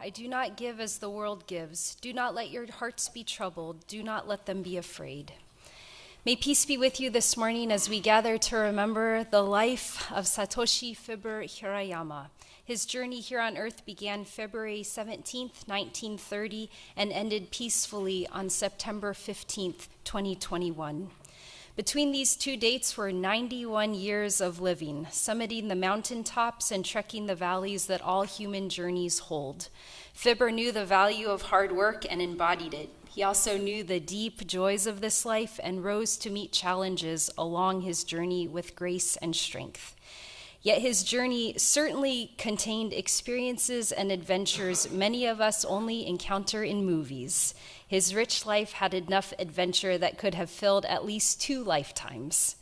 I do not give as the world gives. Do not let your hearts be troubled. Do not let them be afraid. May peace be with you this morning as we gather to remember the life of Satoshi Fibber Hirayama. His journey here on earth began February 17th, 1930, and ended peacefully on September 15th, 2021. Between these two dates were 91 years of living, summiting the mountaintops and trekking the valleys that all human journeys hold. Fibber knew the value of hard work and embodied it. He also knew the deep joys of this life and rose to meet challenges along his journey with grace and strength. Yet his journey certainly contained experiences and adventures many of us only encounter in movies. His rich life had enough adventure that could have filled at least 2 lifetimes.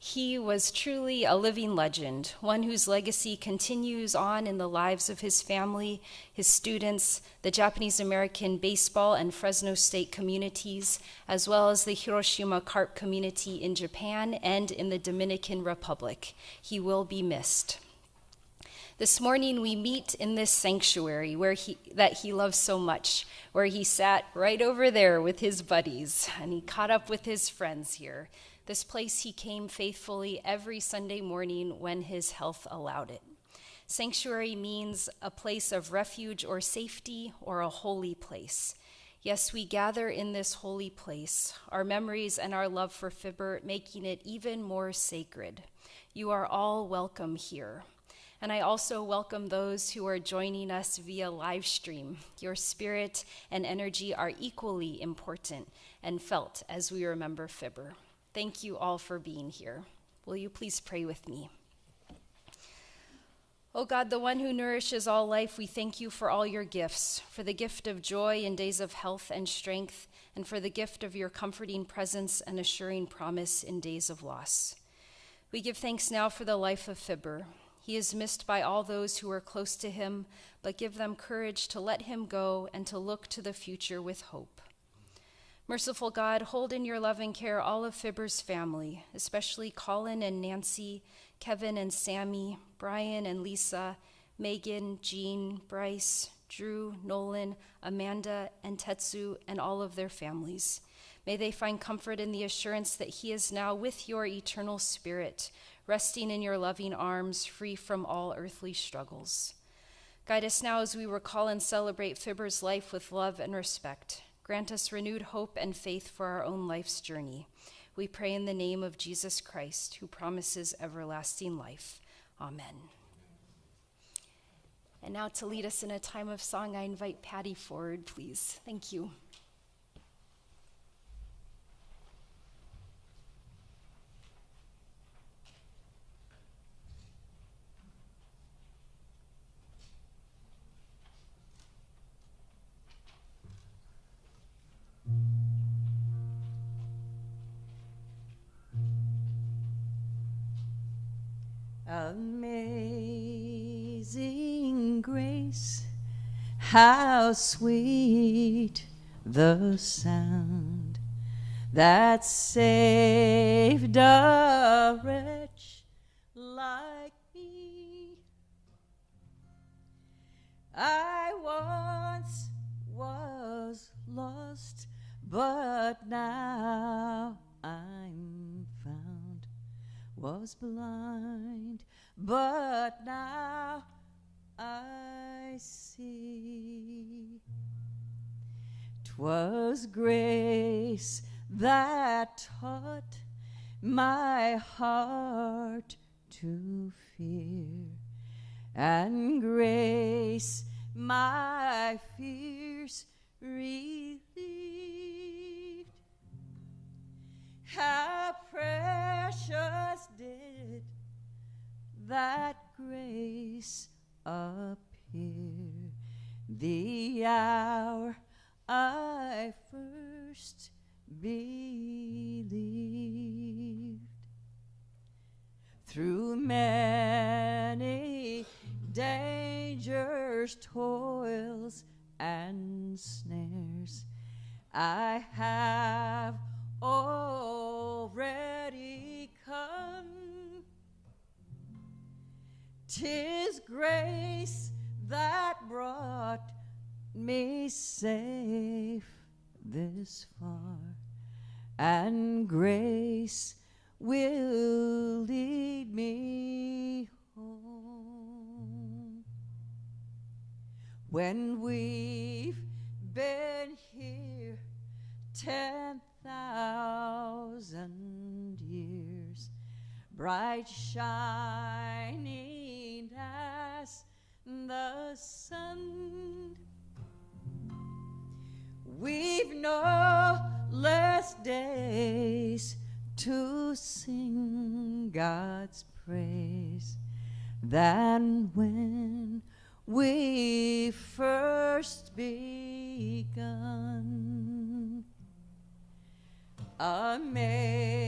He was truly a living legend, one whose legacy continues on in the lives of his family, his students, the Japanese-American baseball and Fresno State communities, as well as the Hiroshima carp community in Japan and in the Dominican Republic. He will be missed. This morning we meet in this sanctuary that he loves so much, where he sat right over there with his buddies, and he caught up with his friends here. This place he came faithfully every Sunday morning when his health allowed it. Sanctuary means a place of refuge or safety or a holy place. Yes, we gather in this holy place, our memories and our love for Fibber making it even more sacred. You are all welcome here. And I also welcome those who are joining us via live stream. Your spirit and energy are equally important and felt as we remember Fibber. Thank you all for being here. Will you please pray with me? O God, the one who nourishes all life, we thank you for all your gifts, for the gift of joy in days of health and strength, and for the gift of your comforting presence and assuring promise in days of loss. We give thanks now for the life of Fibber. He is missed by all those who are close to him, but give them courage to let him go and to look to the future with hope. Merciful God, hold in your loving care all of Fibber's family, especially Colin and Nancy, Kevin and Sammy, Brian and Lisa, Megan, Jean, Bryce, Drew, Nolan, Amanda, and Tetsu, and all of their families. May they find comfort in the assurance that he is now with your eternal spirit, resting in your loving arms, free from all earthly struggles. Guide us now as we recall and celebrate Fibber's life with love and respect. Grant us renewed hope and faith for our own life's journey. We pray in the name of Jesus Christ, who promises everlasting life. Amen. And now to lead us in a time of song, I invite Patty forward, please. Thank you. Amazing grace, how sweet the sound that saved a wretch like me. I once was lost, but now I'm found, was blind, but now I see. 'Twas grace that taught my heart to fear, and grace my fears relieved. How precious did that grace appear the hour I first believed. Through many dangers, toils, and snares, I have already come. 'Tis grace that brought me safe this far, and grace will lead me home. When we've been here 10,000 years, bright shining as the sun, we've no less days to sing God's praise than when we first begun. Amazing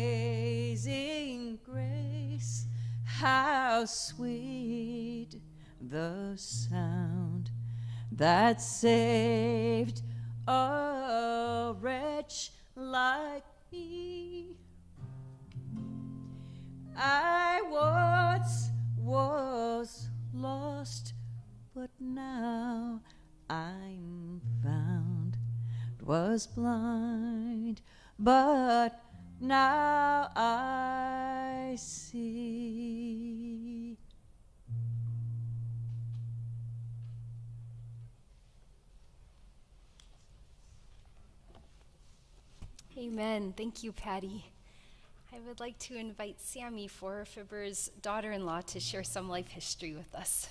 grace, how sweet the sound that saved a wretch like me. I once was lost, but now I'm found. 'Twas blind, but now I see. Amen. Thank you, Patty. I would like to invite Sammy for Fibber's daughter-in-law to share some life history with us.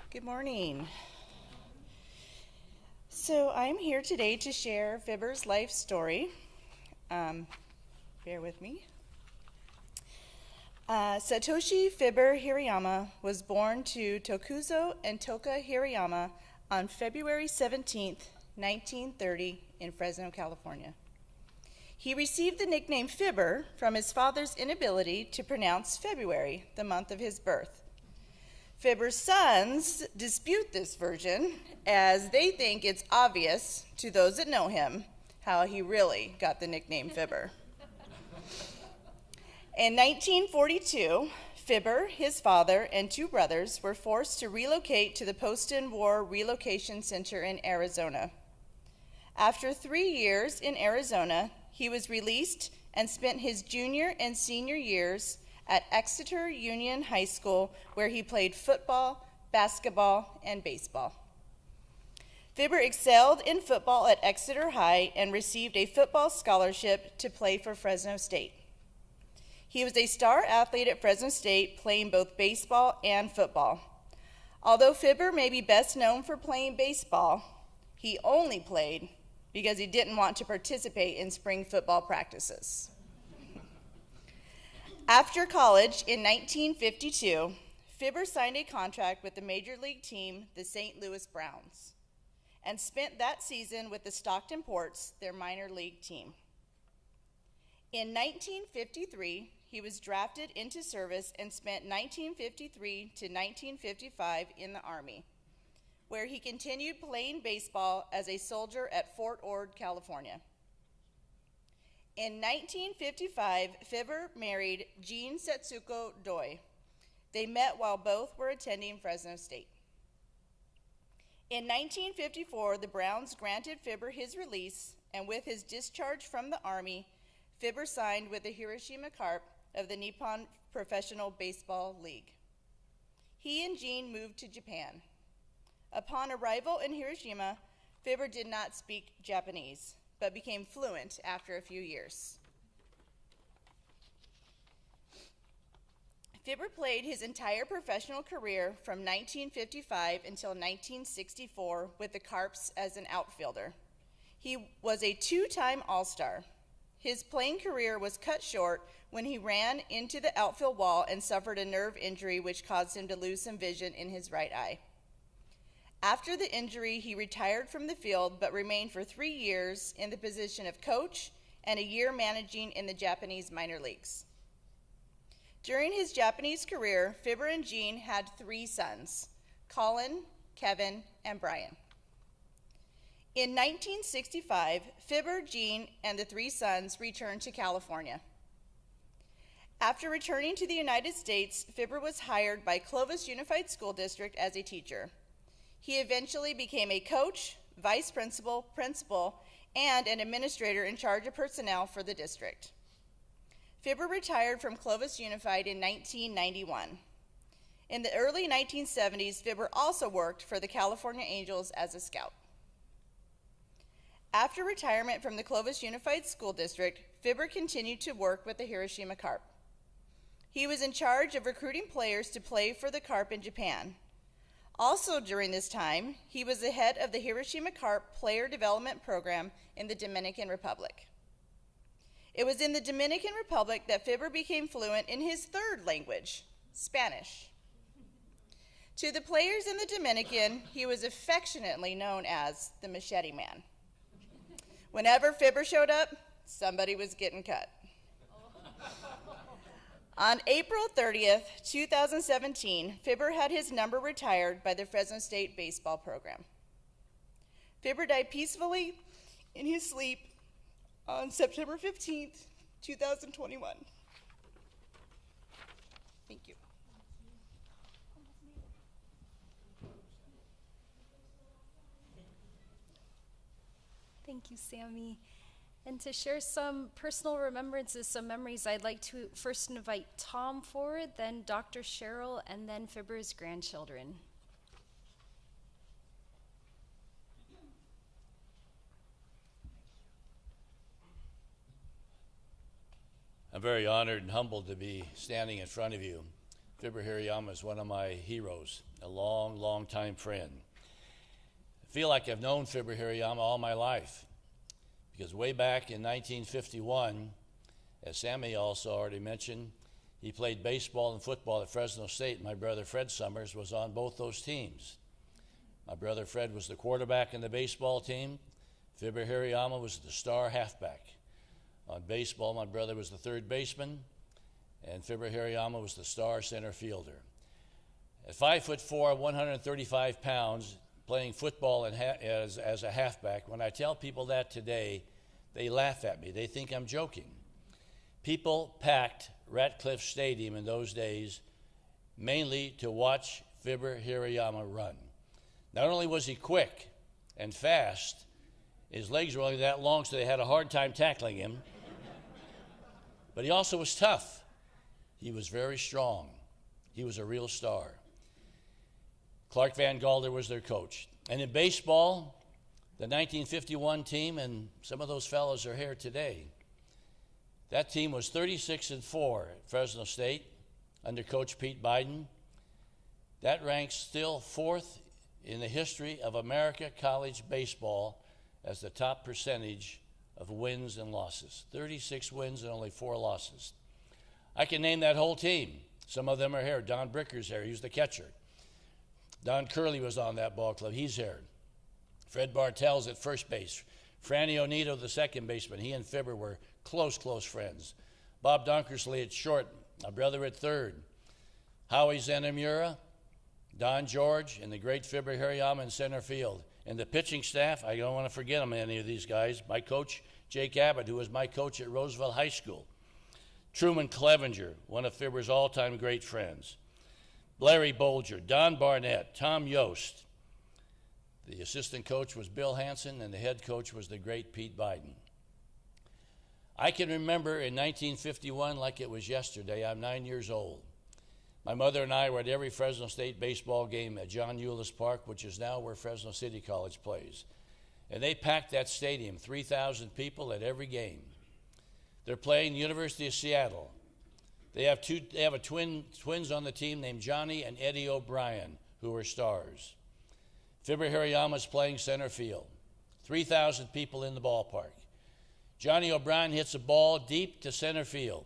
Good morning. So I'm here today to share Fibber's life story. Bear with me. Satoshi Fibber Hirayama was born to Tokuzo and Toka Hirayama on February 17th, 1930 in Fresno, California. He received the nickname Fibber from his father's inability to pronounce February, the month of his birth. Fibber's sons dispute this version, as they think it's obvious to those that know him how he really got the nickname Fibber. In 1942, Fibber, his father, and two brothers were forced to relocate to the post-war relocation center in Arizona. After 3 years in Arizona, he was released and spent his junior and senior years at Exeter Union High School, where he played football, basketball, and baseball. Fibber excelled in football at Exeter High and received a football scholarship to play for Fresno State. He was a star athlete at Fresno State, playing both baseball and football. Although Fibber may be best known for playing baseball, he only played because he didn't want to participate in spring football practices. After college in 1952, Fibber signed a contract with the major league team, the St. Louis Browns, and spent that season with the Stockton Ports, their minor league team. In 1953, he was drafted into service and spent 1953 to 1955 in the Army, where he continued playing baseball as a soldier at Fort Ord, California. In 1955, Fibber married Jean Setsuko Doi. They met while both were attending Fresno State. In 1954, the Browns granted Fibber his release, and with his discharge from the Army, Fibber signed with the Hiroshima Carp of the Nippon Professional Baseball League. He and Jean moved to Japan. Upon arrival in Hiroshima, Fibber did not speak Japanese, but became fluent after a few years. Fibber played his entire professional career from 1955 until 1964 with the Carps as an outfielder. He was a two-time All-Star. His playing career was cut short when he ran into the outfield wall and suffered a nerve injury which caused him to lose some vision in his right eye. After the injury, he retired from the field but remained for 3 years in the position of coach and a year managing in the Japanese minor leagues. During his Japanese career, Fibber and Jean had 3 sons, Colin, Kevin, and Brian. In 1965, Fibber, Jean, and the 3 sons returned to California. After returning to the United States, Fibber was hired by Clovis Unified School District as a teacher. He eventually became a coach, vice principal, principal, and an administrator in charge of personnel for the district. Fibber retired from Clovis Unified in 1991. In the early 1970s, Fibber also worked for the California Angels as a scout. After retirement from the Clovis Unified School District, Fibber continued to work with the Hiroshima Carp. He was in charge of recruiting players to play for the Carp in Japan. Also during this time, he was the head of the Hiroshima Carp Player Development Program in the Dominican Republic. It was in the Dominican Republic that Fibber became fluent in his third language, Spanish. To the players in the Dominican, he was affectionately known as the Machete Man. Whenever Fibber showed up, somebody was getting cut. On April 30th, 2017, Fibber had his number retired by the Fresno State baseball program. Fibber died peacefully in his sleep on September 15th, 2021. Thank you. Thank you, Sammy. And to share some personal remembrances, some memories, I'd like to first invite Tom forward, then Dr. Cheryl, and then Fibber's grandchildren. I'm very honored and humbled to be standing in front of you. Fibber Hirayama is one of my heroes, a long, long time friend. I feel like I've known Fibber Hirayama all my life, because way back in 1951, as Sammy also already mentioned, he played baseball and football at Fresno State. My brother Fred Summers was on both those teams. My brother Fred was the quarterback in the baseball team. Fibber Hirayama was the star halfback. On baseball, my brother was the third baseman, and Fibber Hirayama was the star center fielder. At 5'4", 135 pounds, playing football as a halfback, when I tell people that today, they laugh at me. They think I'm joking. People packed Ratcliffe Stadium in those days mainly to watch Fibber Hirayama run. Not only was he quick and fast, his legs were only that long, so they had a hard time tackling him, but he also was tough. He was very strong. He was a real star. Clark Van Galder was their coach. And in baseball, the 1951 team, and some of those fellows are here today, that team was 36-4 at Fresno State under Coach Pete Biden. That ranks still fourth in the history of America college baseball as the top percentage of wins and losses. 36 wins and only 4 losses. I can name that whole team. Some of them are here. Don Bricker's here. He was the catcher. Don Curley was on that ball club. He's here. Fred Bartels at first base. Franny Onito, the second baseman. He and Fibber were close, close friends. Bob Donkersley at short. My brother at third. Howie Zenamura, Don George, and the great Fibber Hirayama in center field. And the pitching staff, I don't want to forget them, any of these guys. My coach, Jake Abbott, who was my coach at Roosevelt High School. Truman Clevenger, one of Fibber's all-time great friends. Larry Bolger, Don Barnett, Tom Yost. The assistant coach was Bill Hansen, and the head coach was the great Pete Biden. I can remember in 1951 like it was yesterday. I'm 9 years old. My mother and I were at every Fresno State baseball game at John Euless Park, which is now where Fresno City College plays. And they packed that stadium, 3,000 people at every game. They're playing University of Seattle. They have twins on the team named Johnny and Eddie O'Brien, who are stars. Fibber Hirayama's playing center field. 3,000 people in the ballpark. Johnny O'Brien hits a ball deep to center field.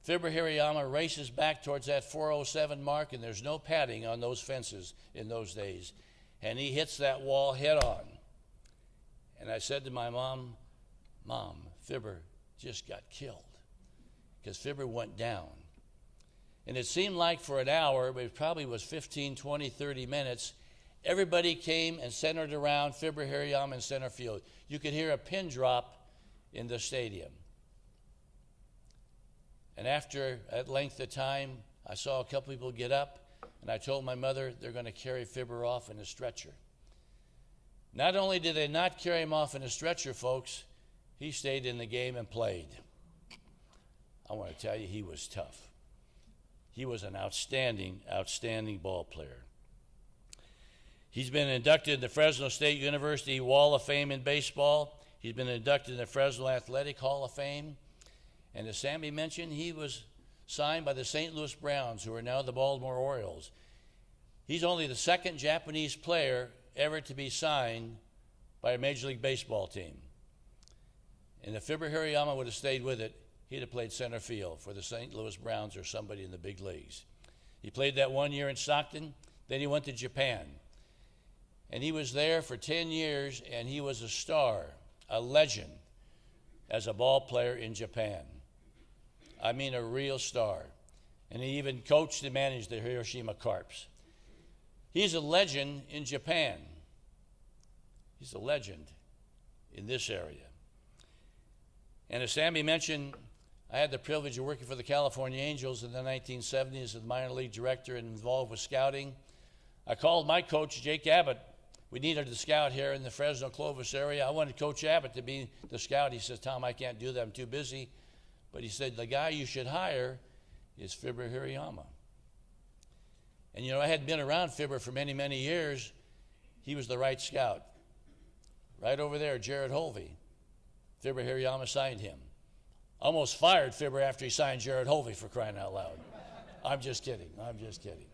Fibber Hirayama races back towards that 407 mark, and there's no padding on those fences in those days. And he hits that wall head on. And I said to my mom, Mom, Fibber just got killed, because Fibber went down. And it seemed like for an hour, but it probably was 15, 20, 30 minutes, everybody came and centered around Fibber Hirayama in center field. You could hear a pin drop in the stadium. And after at length of time, I saw a couple people get up, and I told my mother they're going to carry Fibber off in a stretcher. Not only did they not carry him off in a stretcher, folks, he stayed in the game and played. I want to tell you, he was tough. He was an outstanding, outstanding ball player. He's been inducted in the Fresno State University Wall of Fame in baseball. He's been inducted in the Fresno Athletic Hall of Fame. And as Sammy mentioned, he was signed by the St. Louis Browns, who are now the Baltimore Orioles. He's only the second Japanese player ever to be signed by a Major League Baseball team. And if Fibber Hirayama would have stayed with it, he'd have played center field for the St. Louis Browns or somebody in the big leagues. He played that 1 year in Stockton, then he went to Japan. And he was there for 10 years, and he was a star, a legend, as a ball player in Japan. I mean, a real star. And he even coached and managed the Hiroshima Carps. He's a legend in Japan. He's a legend in this area. And as Sammy mentioned, I had the privilege of working for the California Angels in the 1970s as the minor league director and involved with scouting. I called my coach, Jake Abbott. We needed a scout here in the Fresno Clovis area. I wanted Coach Abbott to be the scout. He says, Tom, I can't do that. I'm too busy. But he said, the guy you should hire is Fibber Hirayama. And you know, I hadn't been around Fibber for many, many years. He was the right scout. Right over there, Jared Holvey. Fibber Hirayama signed him. Almost fired Fibber after he signed Jared Holvey, for crying out loud. I'm just kidding. I'm just kidding.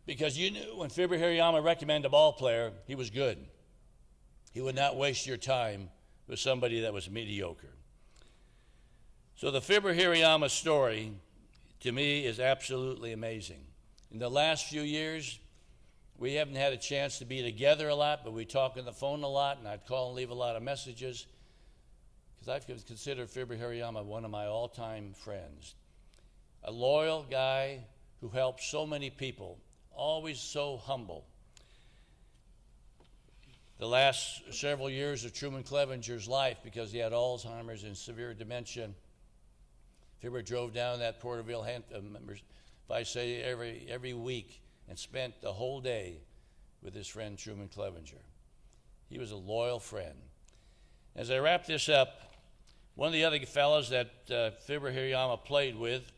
Because you knew when Fibber Hirayama recommended a ball player, he was good. He would not waste your time with somebody that was mediocre. So the Fibber Hirayama story, to me, is absolutely amazing. In the last few years, we haven't had a chance to be together a lot, but we talk on the phone a lot, and I'd call and leave a lot of messages, because I've considered Fibber Hirayama one of my all-time friends. A loyal guy who helped so many people, always so humble. The last several years of Truman Clevenger's life, because he had Alzheimer's and severe dementia, Fibber drove down that Porterville, if I say every week, and spent the whole day with his friend Truman Clevenger. He was a loyal friend. As I wrap this up, one of the other fellows that Fibber Hirayama played with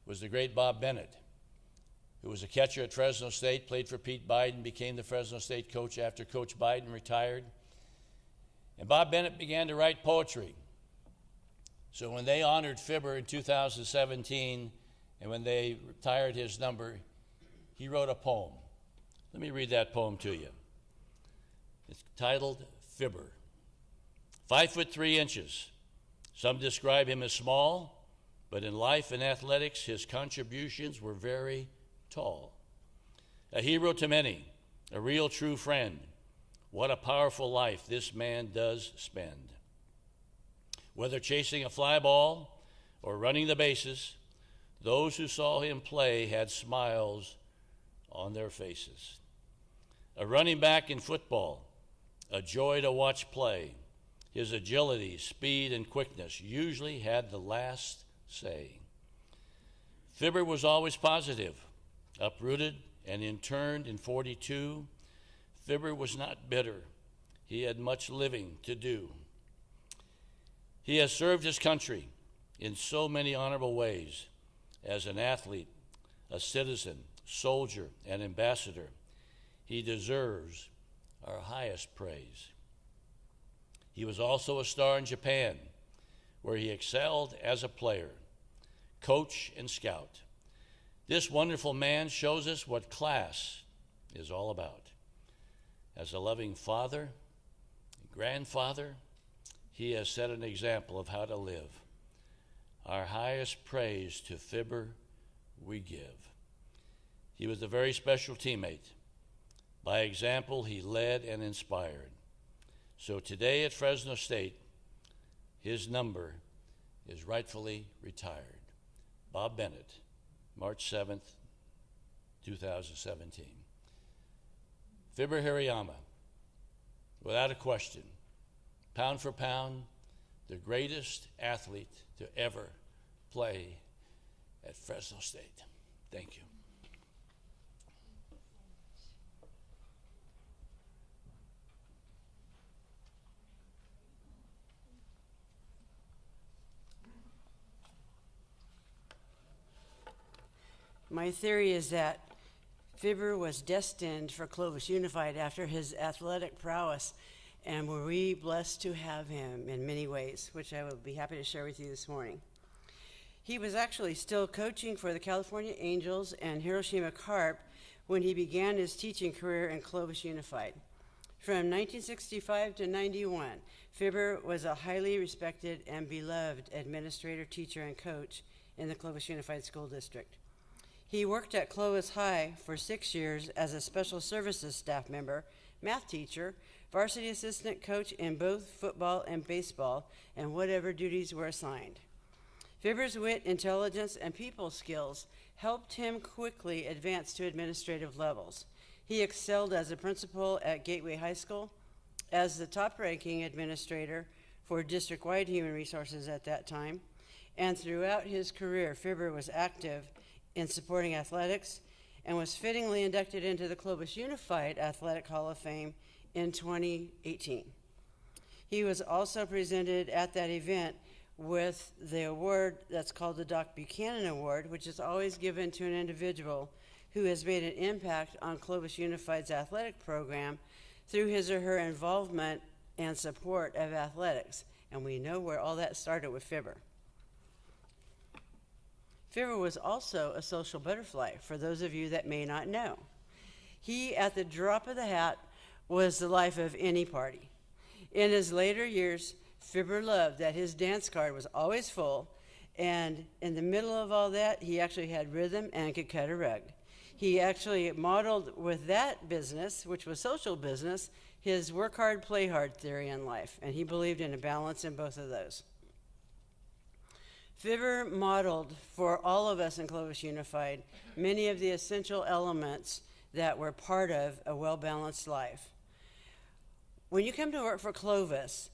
was the great Bob Bennett, who was a catcher at Fresno State, played for Pete Biden, became the Fresno State coach after Coach Biden retired. And Bob Bennett began to write poetry. So when they honored Fibber in 2017, and when they retired his number, he wrote a poem. Let me read that poem to you. It's titled Fibber. 5'3". Some describe him as small, but in life and athletics, his contributions were very tall. A hero to many, a real true friend. What a powerful life this man does spend. Whether chasing a fly ball or running the bases, those who saw him play had smiles on their faces. A running back in football, a joy to watch play. His agility, speed, and quickness usually had the last say. Fibber was always positive, uprooted and interned in 42. Fibber was not bitter. He had much living to do. He has served his country in so many honorable ways as an athlete, a citizen, soldier, and ambassador. He deserves our highest praise. He was also a star in Japan, where he excelled as a player, coach, and scout. This wonderful man shows us what class is all about. As a loving father, grandfather, he has set an example of how to live. Our highest praise to Fibber we give. He was a very special teammate. By example, he led and inspired. So today at Fresno State, his number is rightfully retired. Bob Bennett, March 7th, 2017. Fibber Hirayama, without a question, pound for pound, the greatest athlete to ever play at Fresno State. Thank you. My theory is that Fibber was destined for Clovis Unified after his athletic prowess, and were we blessed to have him in many ways, which I will be happy to share with you this morning. He was actually still coaching for the California Angels and Hiroshima Carp when he began his teaching career in Clovis Unified. From 1965 to 91, Fibber was a highly respected and beloved administrator, teacher, and coach in the Clovis Unified School District. He worked at Clovis High for 6 years as a special services staff member, math teacher, varsity assistant coach in both football and baseball, and whatever duties were assigned. Fibber's wit, intelligence, and people skills helped him quickly advance to administrative levels. He excelled as a principal at Gateway High School, as the top-ranking administrator for district-wide human resources at that time, and throughout his career, Fibber was active in supporting athletics and was fittingly inducted into the Clovis Unified Athletic Hall of Fame in 2018. He was also presented at that event with the award that's called the Doc Buchanan Award, which is always given to an individual who has made an impact on Clovis Unified's athletic program through his or her involvement and support of athletics. And we know where all that started with Fibber. Fibber was also a social butterfly, for those of you that may not know. He, at the drop of the hat, was the life of any party. In his later years, Fibber loved that his dance card was always full, and in the middle of all that, he actually had rhythm and could cut a rug. He actually modeled with that business, which was social business, his work hard, play hard theory in life, and he believed in a balance in both of those. Fibber modeled for all of us in Clovis Unified many of the essential elements that were part of a well-balanced life. When you come to work for Clovis,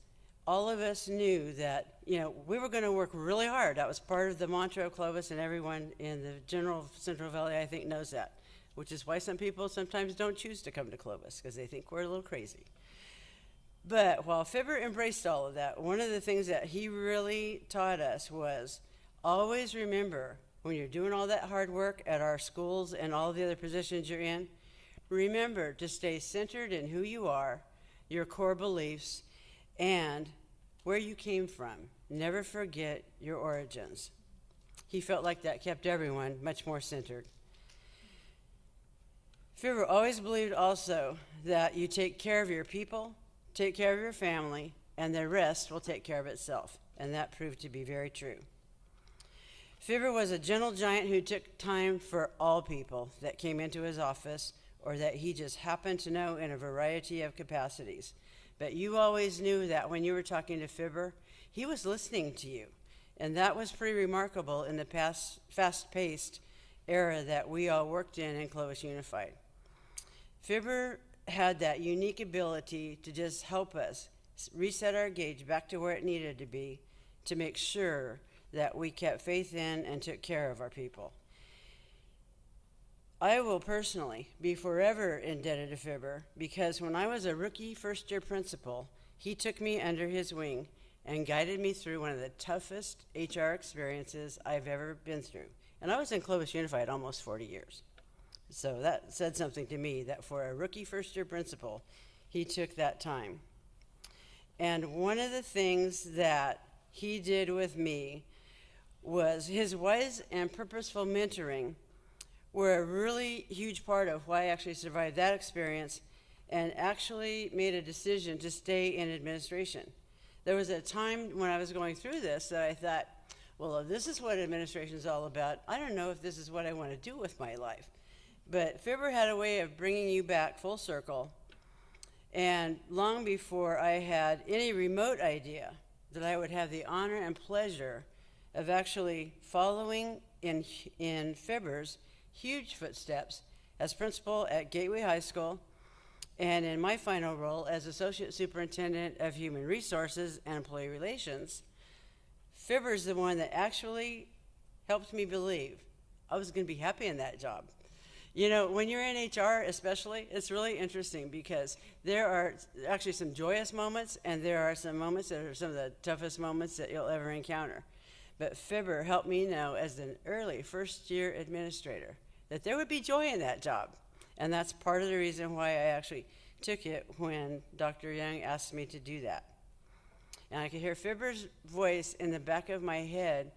all of us knew that, we were going to work really hard. That was part of the mantra of Clovis, and everyone in the general Central Valley, I think, knows that, which is why some people sometimes don't choose to come to Clovis, because they think we're a little crazy. But while Fibber embraced all of that, one of the things that he really taught us was always remember, when you're doing all that hard work at our schools and all the other positions you're in, remember to stay centered in who you are, your core beliefs, and where you came from. Never forget your origins. He felt like that kept everyone much more centered. Fibber always believed also that you take care of your people, take care of your family, and the rest will take care of itself. And that proved to be very true. Fibber was a gentle giant who took time for all people that came into his office or that he just happened to know in a variety of capacities. But you always knew that when you were talking to Fibber, he was listening to you. And that was pretty remarkable in the past fast-paced era that we all worked in Clovis Unified. Fibber had that unique ability to just help us reset our gauge back to where it needed to be to make sure that we kept faith in and took care of our people. I will personally be forever indebted to Fibber because when I was a rookie first-year principal, he took me under his wing and guided me through one of the toughest HR experiences I've ever been through. And I was in Clovis Unified almost 40 years. So that said something to me that for a rookie first-year principal, he took that time. And one of the things that he did with me was his wise and purposeful mentoring were a really huge part of why I actually survived that experience and actually made a decision to stay in administration. There was a time when I was going through this that I thought, well, if this is what administration is all about, I don't know if this is what I want to do with my life. But Fibber had a way of bringing you back full circle. And long before I had any remote idea that I would have the honor and pleasure of actually following in Fibber's huge footsteps as principal at Gateway High School And in my final role as Associate Superintendent of Human Resources and Employee Relations, Fibber's the one that actually helped me believe I was going to be happy in that job. You know, when you're in HR especially, it's really interesting because there are actually some joyous moments and there are some moments that are some of the toughest moments that you'll ever encounter. But Fibber helped me know as an early first-year administrator that there would be joy in that job. And that's part of the reason why I actually took it when Dr. Young asked me to do that. And I could hear Fibber's voice in the back of my head.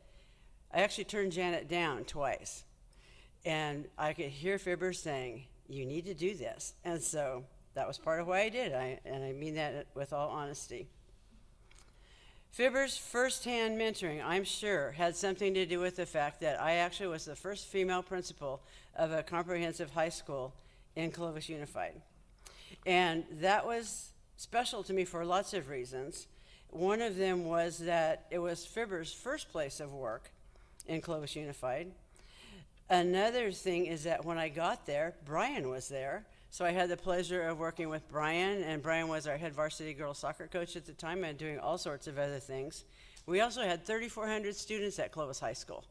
I actually turned Janet down twice. And I could hear Fibber saying, "You need to do this." And so that was part of why I did it, and I mean that with all honesty. Fibber's firsthand mentoring, I'm sure, had something to do with the fact that I actually was the first female principal of a comprehensive high school in Clovis Unified. And that was special to me for lots of reasons. One of them was that it was Fibber's first place of work in Clovis Unified. Another thing is that when I got there, Brian was there. So I had the pleasure of working with Brian, and Brian was our head varsity girls soccer coach at the time and doing all sorts of other things. We also had 3,400 students at Clovis High School.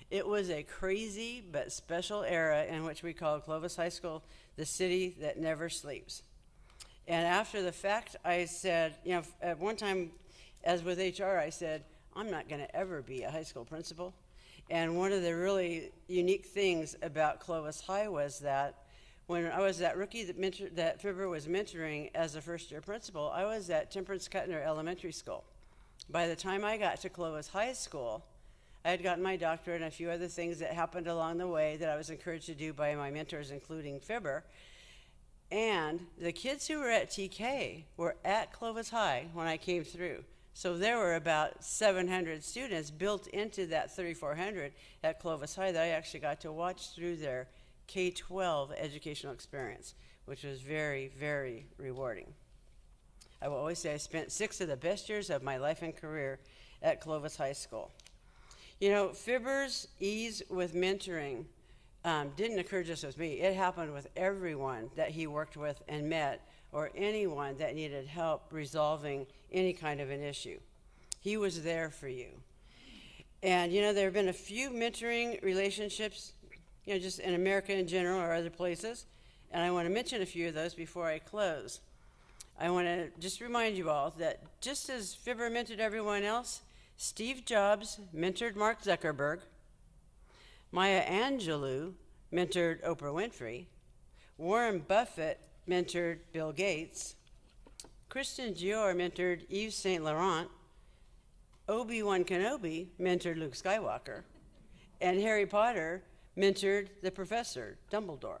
It was a crazy but special era in which we called Clovis High School the city that never sleeps. And after the fact, I said, you know, at one time, as with HR, I said, I'm not going to ever be a high school principal. And one of the really unique things about Clovis High was that when I was that rookie that Fibber was mentoring as a first-year principal, I was at Temperance Cutner Elementary School. By the time I got to Clovis High School, I had gotten my doctorate and a few other things that happened along the way that I was encouraged to do by my mentors, including Fibber. And the kids who were at TK were at Clovis High when I came through. So there were about 700 students built into that 3,400 at Clovis High that I actually got to watch through their K-12 educational experience, which was very, very rewarding. I will always say I spent 6 of the best years of my life and career at Clovis High School. You know, Fibber's ease with mentoring didn't occur just with me. It happened with everyone that he worked with and met, or anyone that needed help resolving any kind of an issue. He was there for you. And, you know, there have been a few mentoring relationships, you know, just in America in general or other places, and I want to mention a few of those before I close. I want to just remind you all that just as Fibber mentored everyone else, Steve Jobs mentored Mark Zuckerberg, Maya Angelou mentored Oprah Winfrey, Warren Buffett mentored Bill Gates, Christian Dior mentored Yves Saint Laurent, Obi-Wan Kenobi mentored Luke Skywalker, and Harry Potter mentored the professor, Dumbledore.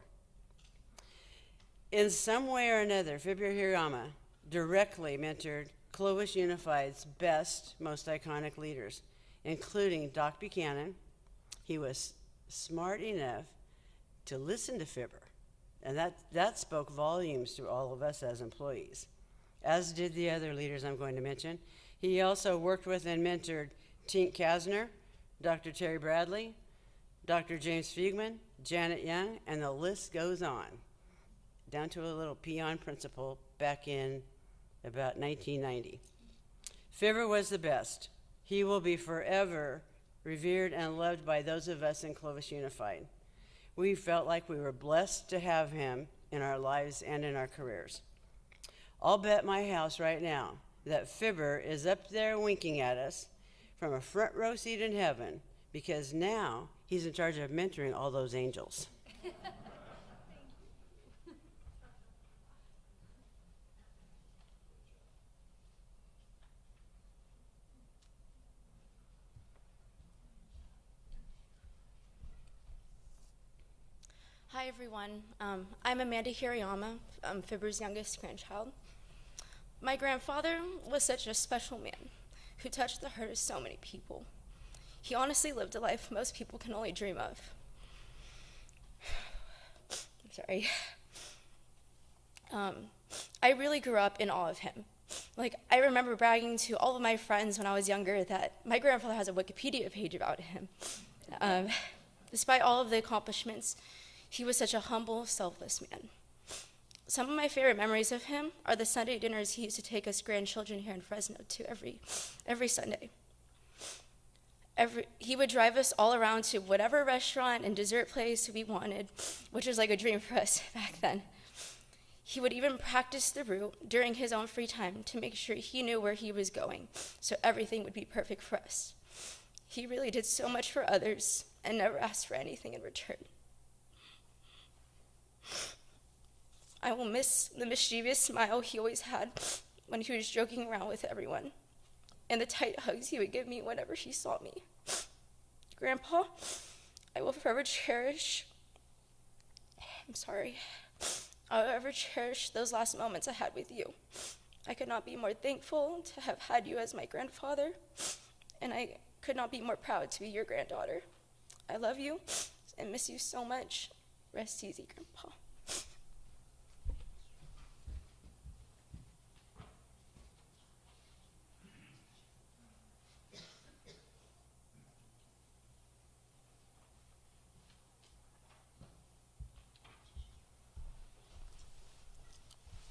In some way or another, Fibber Hirayama directly mentored Clovis Unified's best, most iconic leaders, including Doc Buchanan. He was smart enough to listen to Fibber, and that spoke volumes to all of us as employees, as did the other leaders I'm going to mention. He also worked with and mentored Tink Kasner, Dr. Terry Bradley, Dr. James Fugman, Janet Young, and the list goes on, down to a little peon principal back in about 1990. Fibber was the best. He will be forever revered and loved by those of us in Clovis Unified. We felt like we were blessed to have him in our lives and in our careers. I'll bet my house right now that Fibber is up there winking at us from a front row seat in heaven, because now he's in charge of mentoring all those angels. Hi, everyone. I'm Amanda Hirayama. I'm Fibber's youngest grandchild. My grandfather was such a special man who touched the heart of so many people. He honestly lived a life most people can only dream of. I'm sorry. I really grew up in awe of him. Like, I remember bragging to all of my friends when I was younger that my grandfather has a Wikipedia page about him. Despite all of the accomplishments, he was such a humble, selfless man. Some of my favorite memories of him are the Sunday dinners he used to take us grandchildren here in Fresno to every Sunday. He would drive us all around to whatever restaurant and dessert place we wanted, which was like a dream for us back then. He would even practice the route during his own free time to make sure he knew where he was going, so everything would be perfect for us. He really did so much for others and never asked for anything in return. I will miss the mischievous smile he always had when he was joking around with everyone, and the tight hugs he would give me whenever he saw me. Grandpa, I will forever cherish those last moments I had with you. I could not be more thankful to have had you as my grandfather, and I could not be more proud to be your granddaughter. I love you and miss you so much. Rest easy, Grandpa.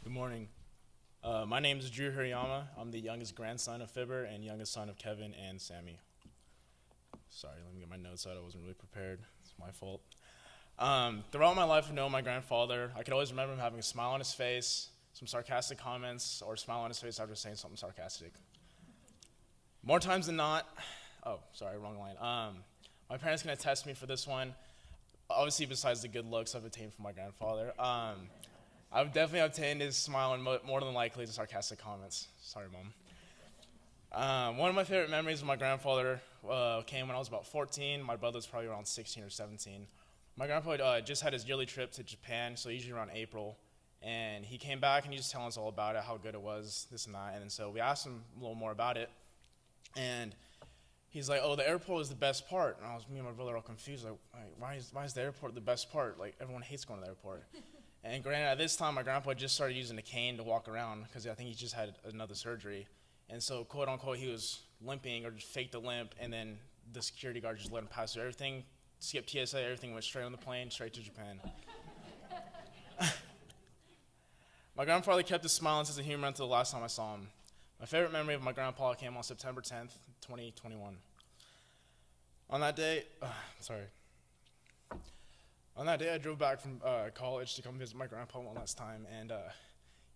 Good morning. My name is Drew Hirayama. I'm the youngest grandson of Fibber and youngest son of Kevin and Sammy. Sorry, let me get my notes out. I wasn't really prepared. It's my fault. Throughout my life of knowing my grandfather, I could always remember him having a smile on his face, some sarcastic comments, or a smile on his face after saying something sarcastic. More times than not, wrong line. My parents can attest me for this one. Obviously, besides the good looks I've attained from my grandfather, I've definitely obtained his smile and more than likely the sarcastic comments. Sorry, Mom. One of my favorite memories of my grandfather came when I was about 14. My brother was probably around 16 or 17. My grandpa just had his yearly trip to Japan, so usually around April. And he came back and he was telling us all about it, how good it was, this and that. And so we asked him a little more about it. And he's like, oh, the airport is the best part. And me and my brother are all confused, like why is the airport the best part? Like, everyone hates going to the airport. And granted, at this time, my grandpa just started using a cane to walk around because I think he just had another surgery. And so, quote unquote, he was limping or just faked a limp, and then the security guard just let him pass through everything, skipped TSA, everything went straight on the plane, straight to Japan. My grandfather kept his smile and sense of humor until the last time I saw him. My favorite memory of my grandpa came on September 10th, 2021. On that day, I drove back from college to come visit my grandpa one last time, and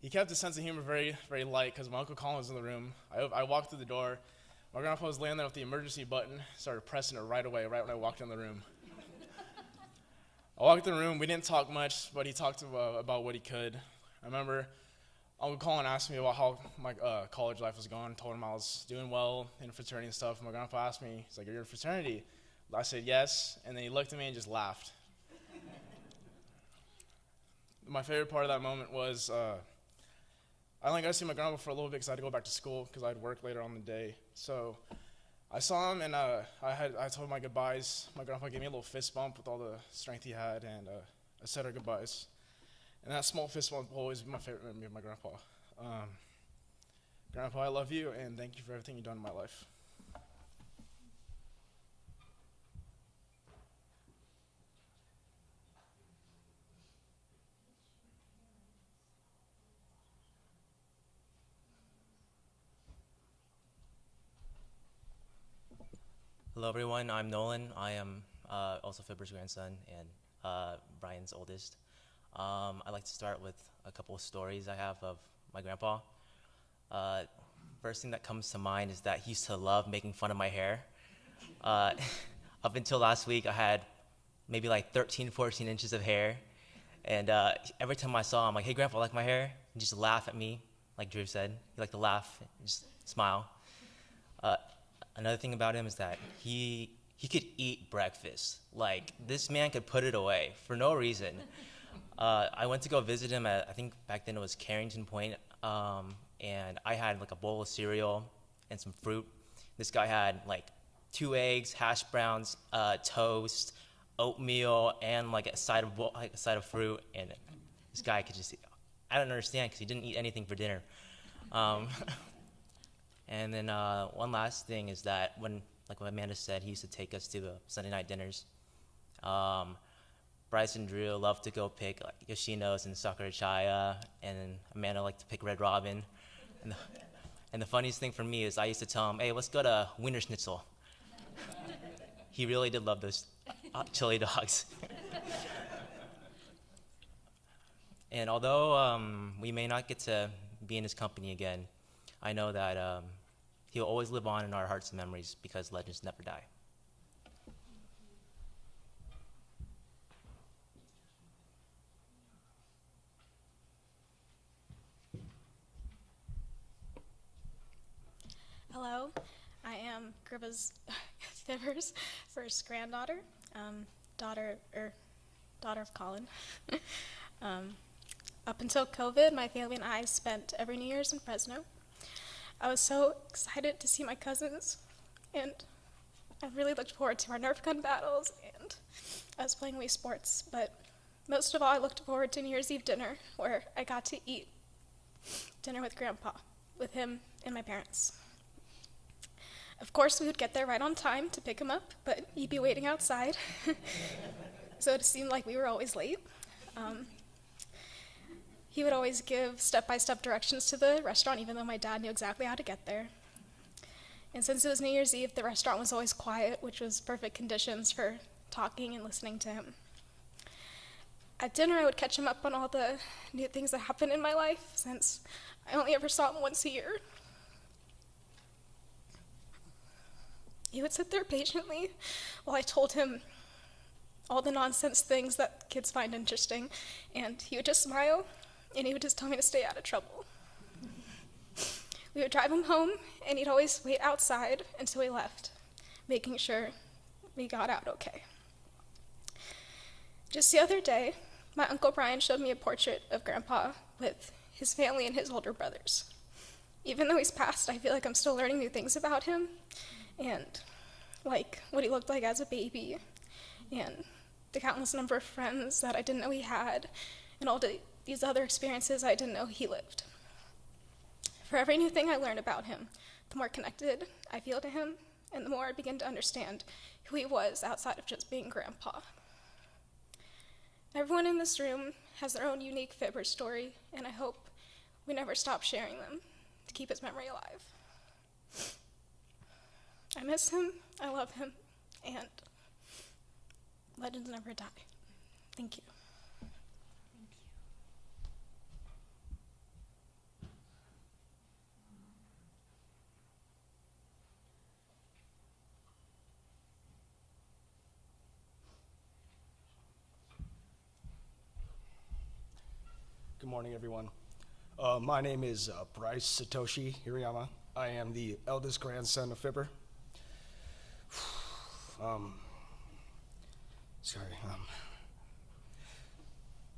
he kept his sense of humor very, very light because my Uncle Colin was in the room. I walked through the door. My grandpa was laying there with the emergency button, started pressing it right away, right when I walked in the room. I walked in the room. We didn't talk much, but he talked about what he could. I remember Uncle Colin asked me about how my college life was going. Told him I was doing well in fraternity and stuff. My grandpa asked me, he's like, "Are you in a fraternity?" I said yes, and then he looked at me and just laughed. My favorite part of that moment was I only got to see my grandpa for a little bit because I had to go back to school because I had work later on in the day. So I saw him, and I told him my goodbyes. My grandpa gave me a little fist bump with all the strength he had, and I said our goodbyes. And that small fist bump will always be my favorite memory of my grandpa. Grandpa, I love you, and thank you for everything you've done in my life. Hello, everyone. I'm Nolan. I am also Fibber's grandson and Brian's oldest. I'd like to start with a couple of stories I have of my grandpa. First thing that comes to mind is that he used to love making fun of my hair. Up until last week, I had maybe like 13, 14 inches of hair. And every time I saw him, like, "Hey, Grandpa, like my hair?" He'd just laugh at me, like Drew said. He liked to laugh and just smile. Another thing about him is that he could eat breakfast. Like, this man could put it away for no reason. I went to go visit him at, I think back then it was Carrington Point, and I had like a bowl of cereal and some fruit. This guy had like 2 eggs, hash browns, toast, oatmeal, and like a side of fruit. And this guy could just, I don't understand because he didn't eat anything for dinner. And then one last thing is that when, like what Amanda said, he used to take us to the Sunday night dinners. Brian Bryce and Drew love to go pick like, Yoshino's and Sakurachaya, and then Amanda liked to pick Red Robin. And the funniest thing for me is I used to tell him, hey, let's go to Wiener Schnitzel. He really did love those chili dogs. And although we may not get to be in his company again, I know that he'll always live on in our hearts and memories because legends never die. Hello, I am Fibber's first granddaughter, daughter of Colin. Up until COVID, my family and I spent every New Year's in Fresno. I was so excited to see my cousins, and I really looked forward to our Nerf gun battles and us playing Wii Sports, but most of all, I looked forward to New Year's Eve dinner, where I got to eat dinner with Grandpa, with him and my parents. Of course, we would get there right on time to pick him up, but he'd be waiting outside, so it seemed like we were always late. He would always give step-by-step directions to the restaurant, even though my dad knew exactly how to get there. And since it was New Year's Eve, the restaurant was always quiet, which was perfect conditions for talking and listening to him. At dinner, I would catch him up on all the new things that happened in my life, since I only ever saw him once a year. He would sit there patiently while I told him all the nonsense things that kids find interesting, and he would just smile, and he would just tell me to stay out of trouble. We would drive him home, and he'd always wait outside until we left, making sure we got out okay. Just the other day, my Uncle Brian showed me a portrait of Grandpa with his family and his older brothers. Even though he's passed, I feel like I'm still learning new things about him, and like what he looked like as a baby, and the countless number of friends that I didn't know he had, and all these other experiences I didn't know he lived. For every new thing I learn about him, the more connected I feel to him, and the more I begin to understand who he was outside of just being Grandpa. Everyone in this room has their own unique Fibber story, and I hope we never stop sharing them to keep his memory alive. I miss him, I love him, and legends never die. Thank you. Good morning, everyone. My name is Bryce Satoshi Hirayama. I am the eldest grandson of Fibber.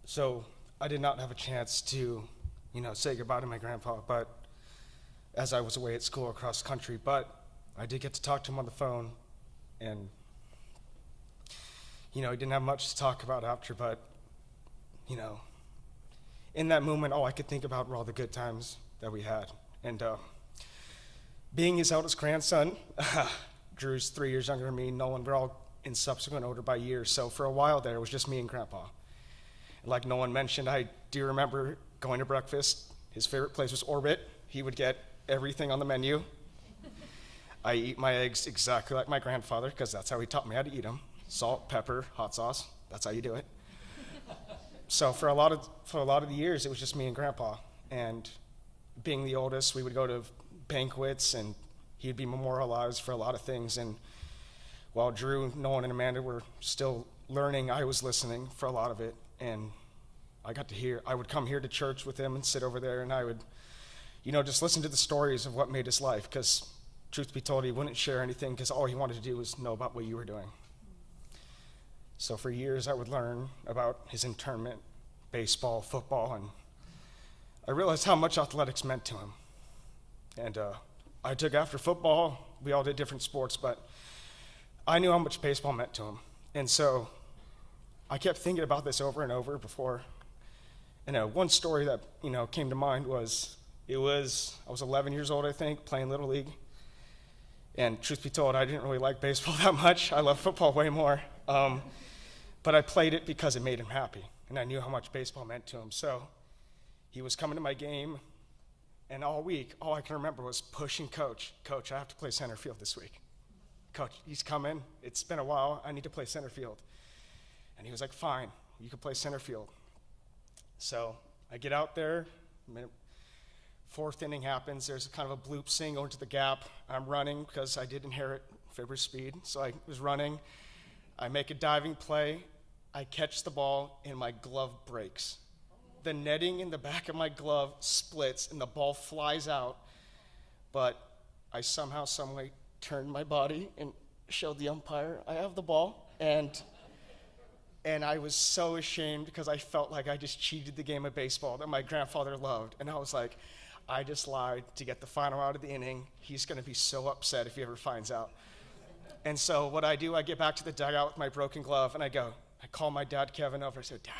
So I did not have a chance to, say goodbye to my grandpa, but as I was away at school across the country, but I did get to talk to him on the phone, and, he didn't have much to talk about after, but, in that moment, all I could think about were all the good times that we had. And being his eldest grandson, Drew's 3 years younger than me, Nolan, we're all in subsequent order by years. So for a while there, it was just me and Grandpa. And like Nolan mentioned, I do remember going to breakfast. His favorite place was Orbit. He would get everything on the menu. I eat my eggs exactly like my grandfather, because that's how he taught me how to eat them. Salt, pepper, hot sauce, that's how you do it. So for a lot of the years, it was just me and Grandpa. And being the oldest, we would go to banquets, and he'd be memorialized for a lot of things. And while Drew, Nolan, and Amanda were still learning, I was listening for a lot of it. And I would come here to church with him and sit over there, and I would, just listen to the stories of what made his life, because truth be told, he wouldn't share anything, because all he wanted to do was know about what you were doing. So for years, I would learn about his internment, baseball, football, and I realized how much athletics meant to him. And I took after football. We all did different sports, but I knew how much baseball meant to him. And so I kept thinking about this over and over before. And one story that came to mind was I was 11 years old, I think, playing Little League. And truth be told, I didn't really like baseball that much. I love football way more. but I played it because it made him happy, and I knew how much baseball meant to him. So he was coming to my game, and all week, all I can remember was pushing Coach. Coach, I have to play center field this week. Coach, he's coming. It's been a while. I need to play center field. And he was like, fine, you can play center field. So I get out there. Fourth inning happens. There's kind of a bloop single into the gap. I'm running because I did inherit Fibber's speed. So I was running. I make a diving play. I catch the ball, and my glove breaks. The netting in the back of my glove splits, and the ball flies out. But I somehow, someway turned my body and showed the umpire I have the ball. And I was so ashamed because I felt like I just cheated the game of baseball that my grandfather loved. And I was like, I just lied to get the final out of the inning. He's going to be so upset if he ever finds out. And so what I do, I get back to the dugout with my broken glove, and I call my dad, Kevin, over. I said, Dad,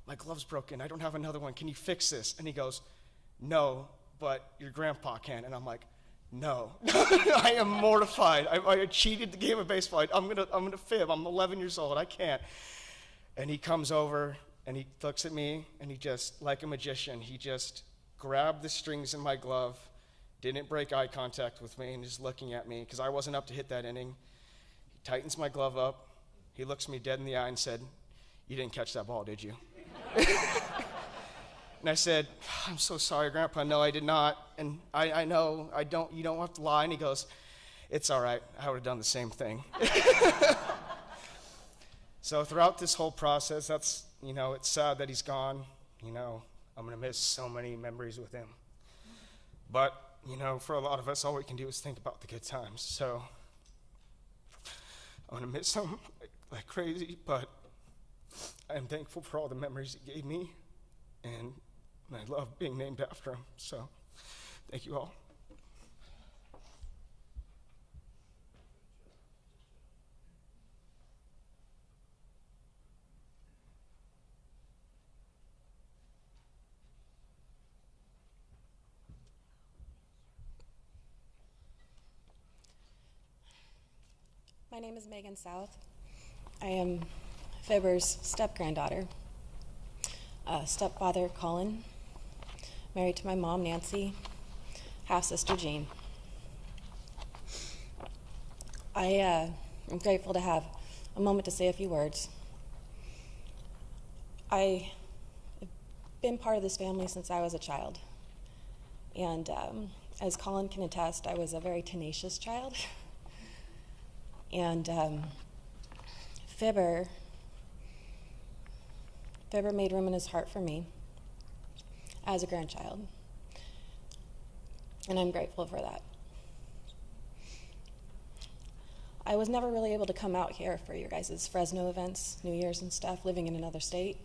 my glove's broken. I don't have another one. Can you fix this? And he goes, no, but your grandpa can. And I'm like, no. I am mortified. I cheated the game of baseball. I'm gonna fib. I'm 11 years old. I can't. And he comes over, and he looks at me, and he just, like a magician, he just grabbed the strings in my glove, didn't break eye contact with me, and just looking at me, because I wasn't up to hit that inning. He tightens my glove up. He looks me dead in the eye and said, you didn't catch that ball, did you? And I said, I'm so sorry, Grandpa. No, I did not. And I know, you don't have to lie. And he goes, it's all right. I would have done the same thing. So throughout this whole process, it's sad that he's gone. I'm going to miss so many memories with him. But, for a lot of us, all we can do is think about the good times. So I'm going to miss him like crazy, but I'm thankful for all the memories he gave me, and I love being named after him. So thank you all. My name is Megan South. I am Fibber's step-granddaughter. Stepfather Colin, married to my mom Nancy, half-sister Jean. I am grateful to have a moment to say a few words. I have been part of this family since I was a child. And as Colin can attest, I was a very tenacious child. And Fibber made room in his heart for me as a grandchild. And I'm grateful for that. I was never really able to come out here for your guys' Fresno events, New Year's and stuff, living in another state.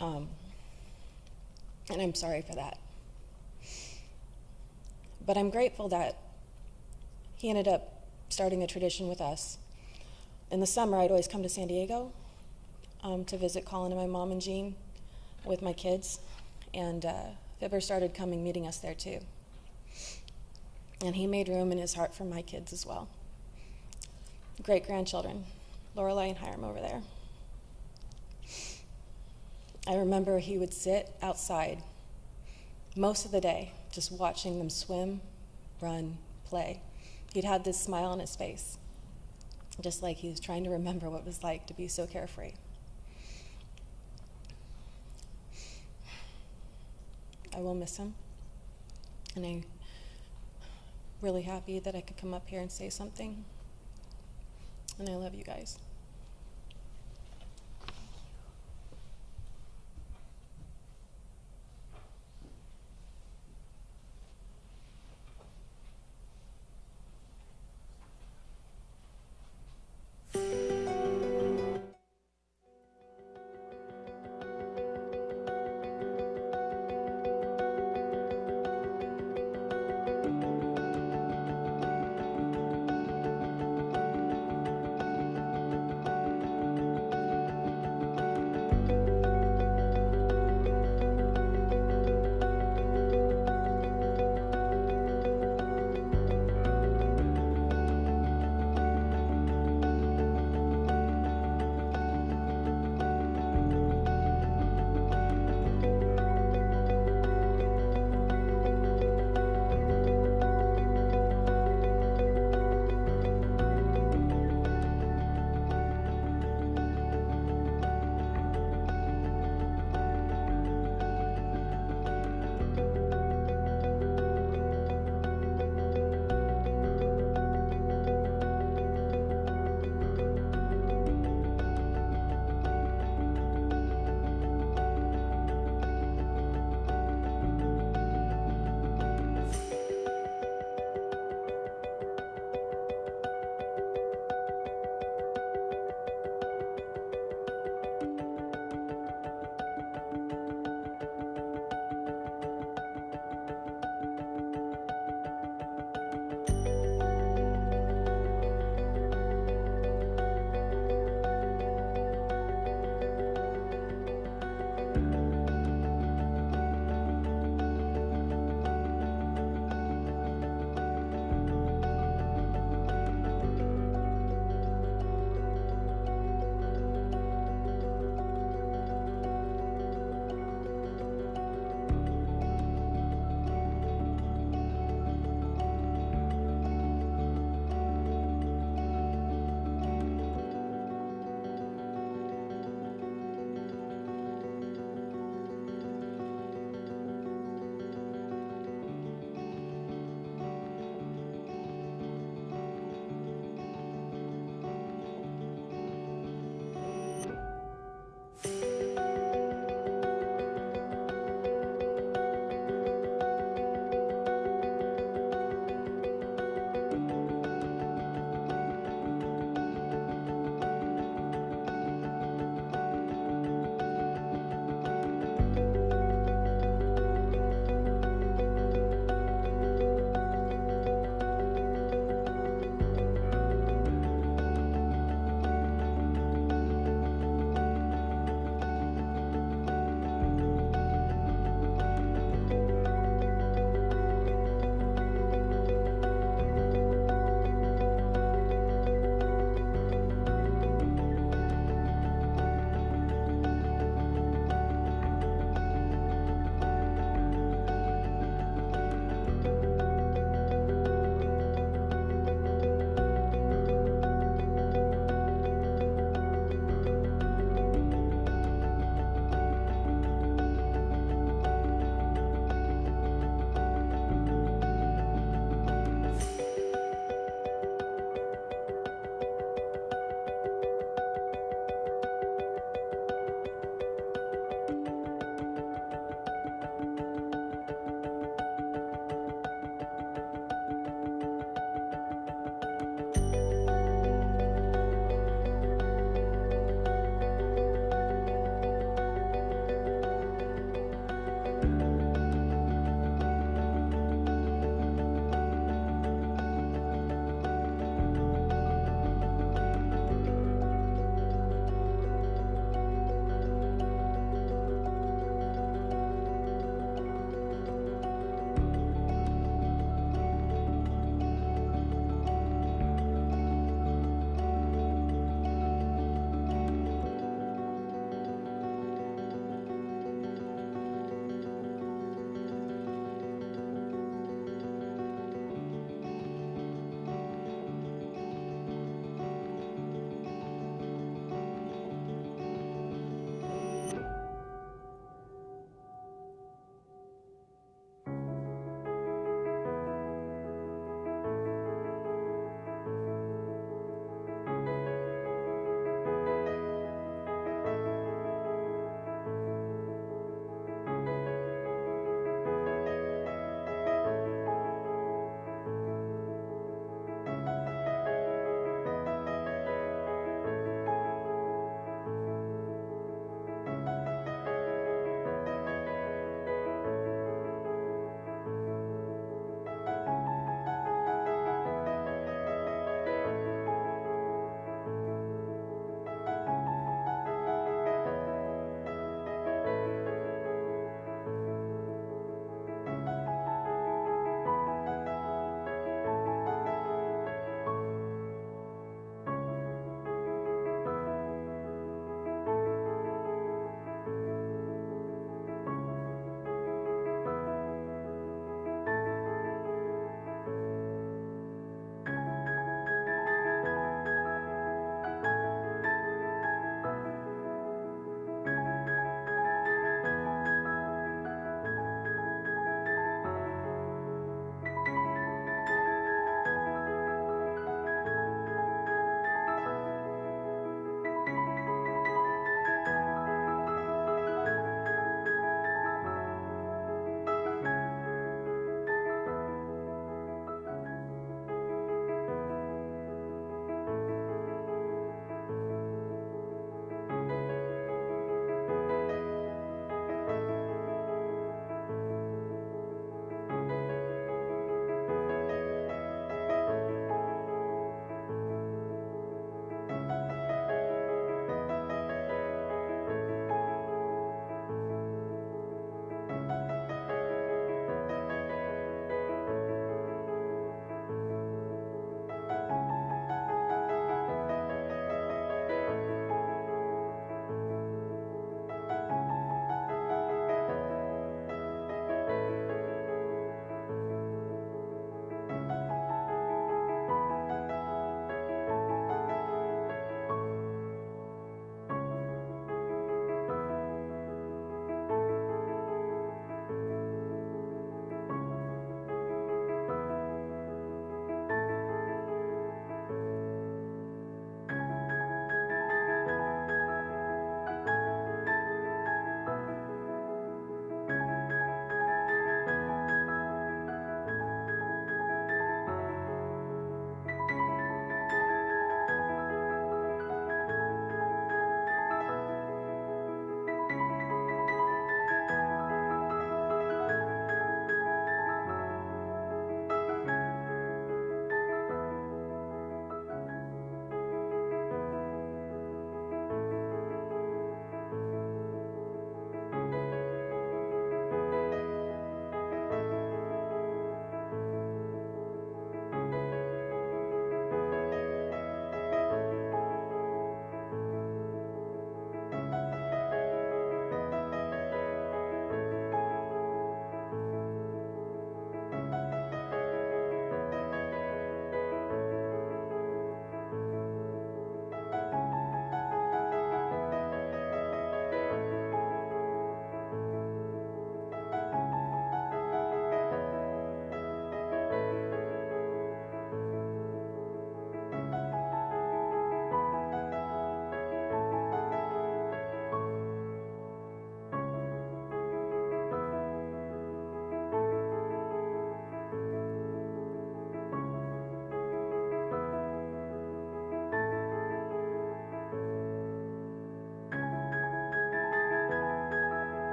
And I'm sorry for that. But I'm grateful that he ended up starting a tradition with us. In the summer, I'd always come to San Diego to visit Colin and my mom and Jean with my kids. And Fibber started coming, meeting us there too. And he made room in his heart for my kids as well. Great-grandchildren, Lorelei and Hiram over there. I remember he would sit outside most of the day just watching them swim, run, play. He'd had this smile on his face, just like he was trying to remember what it was like to be so carefree. I will miss him, and I'm really happy that I could come up here and say something, and I love you guys.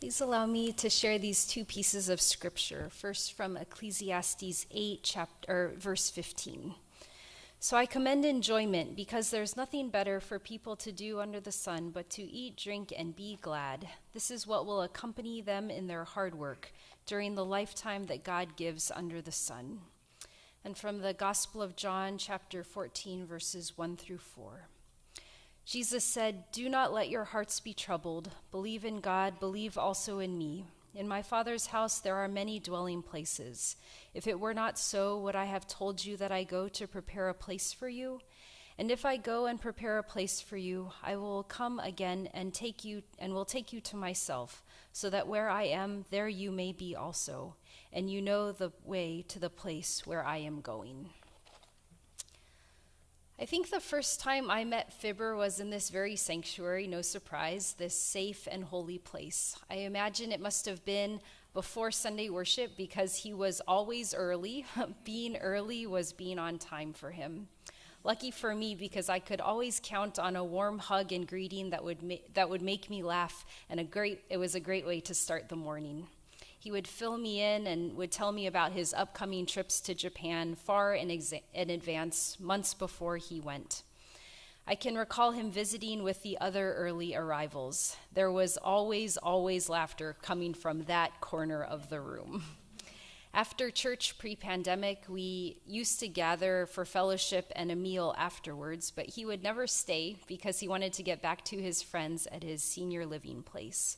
Please allow me to share these two pieces of scripture. First from Ecclesiastes 8, verse 15. So I commend enjoyment, because there's nothing better for people to do under the sun but to eat, drink, and be glad. This is what will accompany them in their hard work during the lifetime that God gives under the sun. And from the Gospel of John, chapter 14, verses 1 through 4. Jesus said, "Do not let your hearts be troubled. Believe in God, believe also in me. In my Father's house there are many dwelling places. If it were not so, would I have told you that I go to prepare a place for you? And if I go and prepare a place for you, I will come again and will take you to myself, so that where I am, there you may be also. And you know the way to the place where I am going." I think the first time I met Fibber was in this very sanctuary, no surprise, this safe and holy place. I imagine it must have been before Sunday worship, because he was always early. Being early was being on time for him. Lucky for me, because I could always count on a warm hug and greeting that would make me laugh, and it was a great way to start the morning. He would fill me in and would tell me about his upcoming trips to Japan far in advance, months before he went. I can recall him visiting with the other early arrivals. There was always laughter coming from that corner of the room. After church pre-pandemic, we used to gather for fellowship and a meal afterwards, but he would never stay because he wanted to get back to his friends at his senior living place.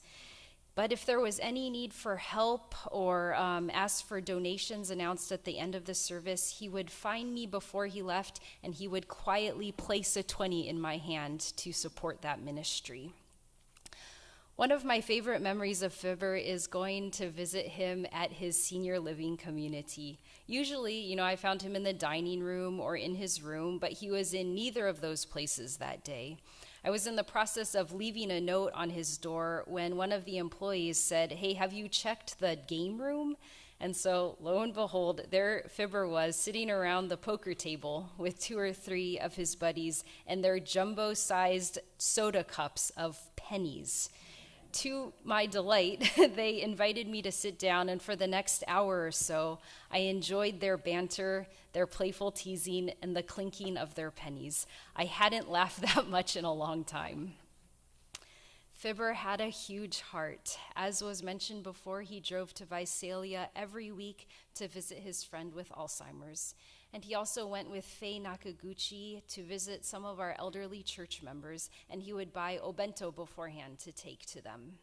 But if there was any need for help or ask for donations announced at the end of the service, he would find me before he left, and he would quietly place a 20 in my hand to support that ministry. One of my favorite memories of Fibber is going to visit him at his senior living community. Usually, I found him in the dining room or in his room, but he was in neither of those places that day. I was in the process of leaving a note on his door when one of the employees said, "Hey, have you checked the game room?" And so, lo and behold, there Fibber was sitting around the poker table with 2 or 3 of his buddies and their jumbo-sized soda cups of pennies. To my delight, they invited me to sit down, and for the next hour or so, I enjoyed their banter, their playful teasing, and the clinking of their pennies. I hadn't laughed that much in a long time. Fibber had a huge heart. As was mentioned before, he drove to Visalia every week to visit his friend with Alzheimer's. And he also went with Faye Nakaguchi to visit some of our elderly church members, and he would buy obento beforehand to take to them.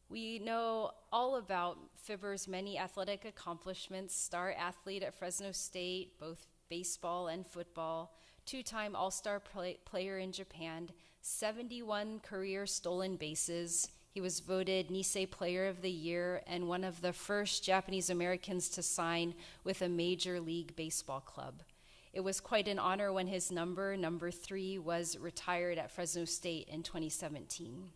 We know all about Fibber's many athletic accomplishments: star athlete at Fresno State, both baseball and football, 2-time All-Star player in Japan, 71 career stolen bases. He was voted Nisei Player of the Year and one of the first Japanese Americans to sign with a Major League Baseball club. It was quite an honor when his number 3, was retired at Fresno State in 2017.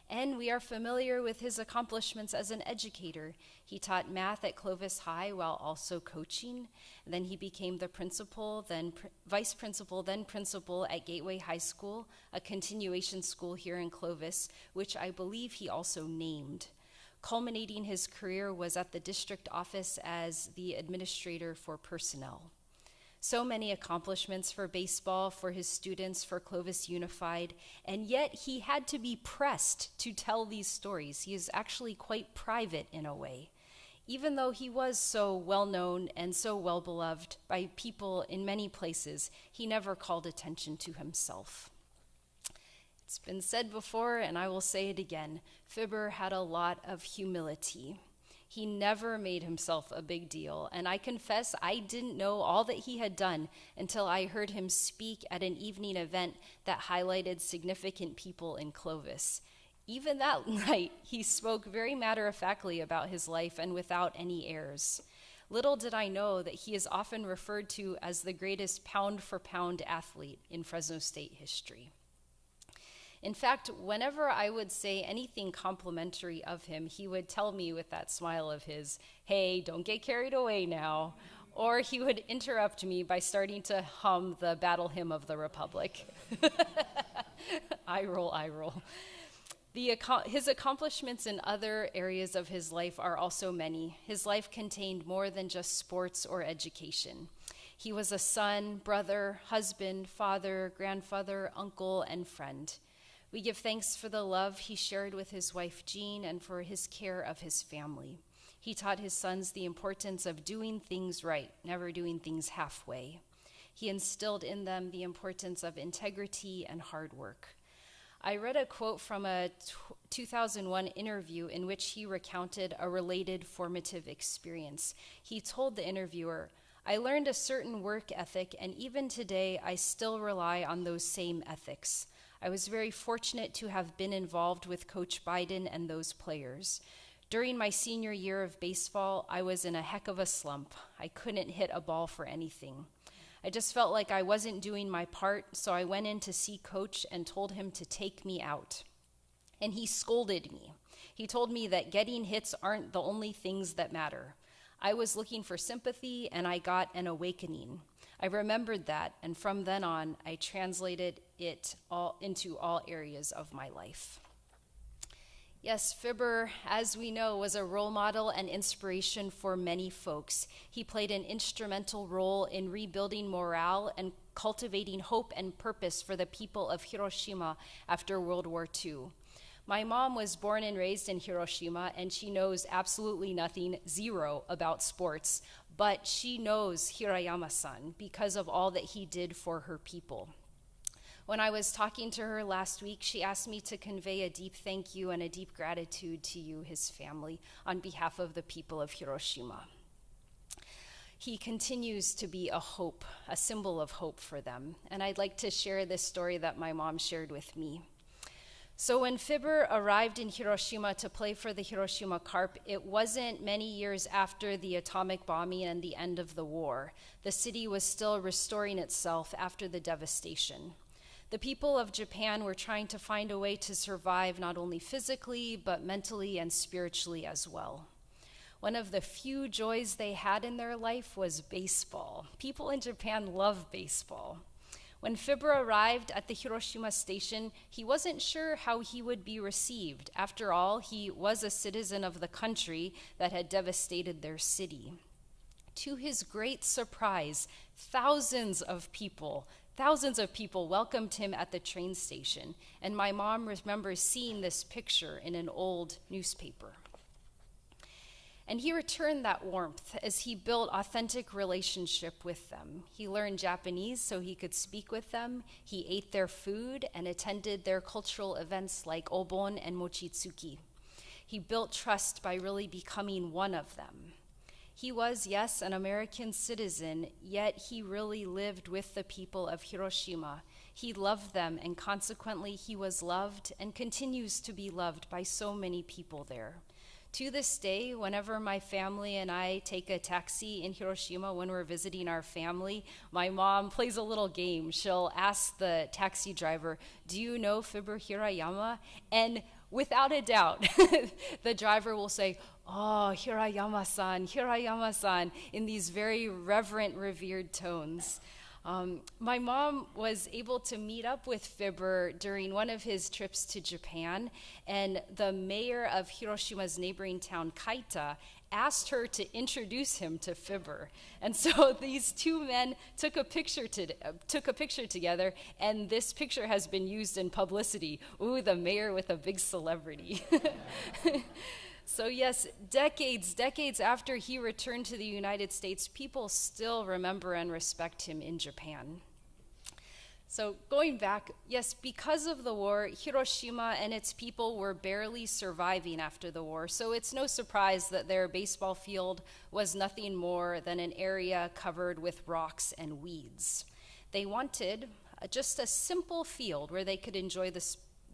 And we are familiar with his accomplishments as an educator. He taught math at Clovis High while also coaching. And then he became the principal, then vice principal, then principal at Gateway High School, a continuation school here in Clovis, which I believe he also named. Culminating his career was at the district office as the administrator for personnel. So many accomplishments for baseball, for his students, for Clovis Unified, and yet he had to be pressed to tell these stories. He is actually quite private in a way. Even though he was so well known and so well beloved by people in many places, he never called attention to himself. It's been said before, and I will say it again, Fibber had a lot of humility. He never made himself a big deal, and I confess I didn't know all that he had done until I heard him speak at an evening event that highlighted significant people in Clovis. Even that night, he spoke very matter-of-factly about his life and without any airs. Little did I know that he is often referred to as the greatest pound-for-pound athlete in Fresno State history. In fact, whenever I would say anything complimentary of him, he would tell me with that smile of his, "Hey, don't get carried away now." Or he would interrupt me by starting to hum the Battle Hymn of the Republic. I roll, I roll. His accomplishments in other areas of his life are also many. His life contained more than just sports or education. He was a son, brother, husband, father, grandfather, uncle, and friend. We give thanks for the love he shared with his wife Jean and for his care of his family. He taught his sons the importance of doing things right, never doing things halfway. He instilled in them the importance of integrity and hard work. I read a quote from a 2001 interview in which he recounted a related formative experience. He told the interviewer, "I learned a certain work ethic, and even today I still rely on those same ethics. I was very fortunate to have been involved with Coach Biden and those players. During my senior year of baseball, I was in a heck of a slump. I couldn't hit a ball for anything. I just felt like I wasn't doing my part, so I went in to see Coach and told him to take me out. And he scolded me. He told me that getting hits aren't the only things that matter. I was looking for sympathy, and I got an awakening. I remembered that, and from then on, I translated it all into all areas of my life." Yes, Fibber, as we know, was a role model and inspiration for many folks. He played an instrumental role in rebuilding morale and cultivating hope and purpose for the people of Hiroshima after World War II. My mom was born and raised in Hiroshima, and she knows absolutely nothing, zero, about sports, but she knows Hirayama-san because of all that he did for her people. When I was talking to her last week, she asked me to convey a deep thank you and a deep gratitude to you, his family, on behalf of the people of Hiroshima. He continues to be a hope, a symbol of hope for them, and I'd like to share this story that my mom shared with me. So when Fibber arrived in Hiroshima to play for the Hiroshima Carp, it wasn't many years after the atomic bombing and the end of the war. The city was still restoring itself after the devastation. The people of Japan were trying to find a way to survive not only physically, but mentally and spiritually as well. One of the few joys they had in their life was baseball. People in Japan love baseball. When Fibber arrived at the Hiroshima station, he wasn't sure how he would be received. After all, he was a citizen of the country that had devastated their city. To his great surprise, thousands of people welcomed him at the train station, and my mom remembers seeing this picture in an old newspaper. And he returned that warmth as he built authentic relationship with them. He learned Japanese so he could speak with them. He ate their food and attended their cultural events like Obon and Mochitsuki. He built trust by really becoming one of them. He was, yes, an American citizen, yet he really lived with the people of Hiroshima. He loved them, and consequently he was loved and continues to be loved by so many people there. To this day, whenever my family and I take a taxi in Hiroshima when we're visiting our family, my mom plays a little game. She'll ask the taxi driver, "Do you know Fibber Hirayama?" And without a doubt, the driver will say, "Oh, Hirayama-san, Hirayama-san," in these very reverent, revered tones. My mom was able to meet up with Fibber during one of his trips to Japan, and the mayor of Hiroshima's neighboring town, Kaita, asked her to introduce him to Fibber. And so these two men took a picture together, and this picture has been used in publicity. Ooh, the mayor with a big celebrity. So yes, decades after he returned to the United States, people still remember and respect him in Japan. So going back, yes, because of the war, Hiroshima and its people were barely surviving after the war, so it's no surprise that their baseball field was nothing more than an area covered with rocks and weeds. They wanted just a simple field where they could enjoy the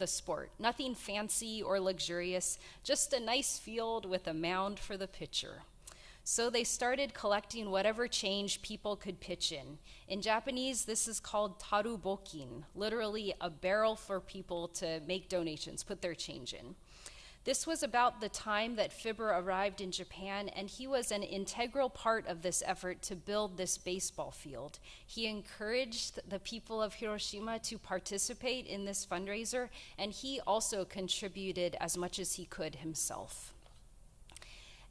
sport. Nothing fancy or luxurious, just a nice field with a mound for the pitcher. So they started collecting whatever change people could pitch in. In Japanese, this is called tarubokin, literally a barrel for people to make donations, put their change in. This was about the time that Fibber arrived in Japan, and he was an integral part of this effort to build this baseball field. He encouraged the people of Hiroshima to participate in this fundraiser, and he also contributed as much as he could himself.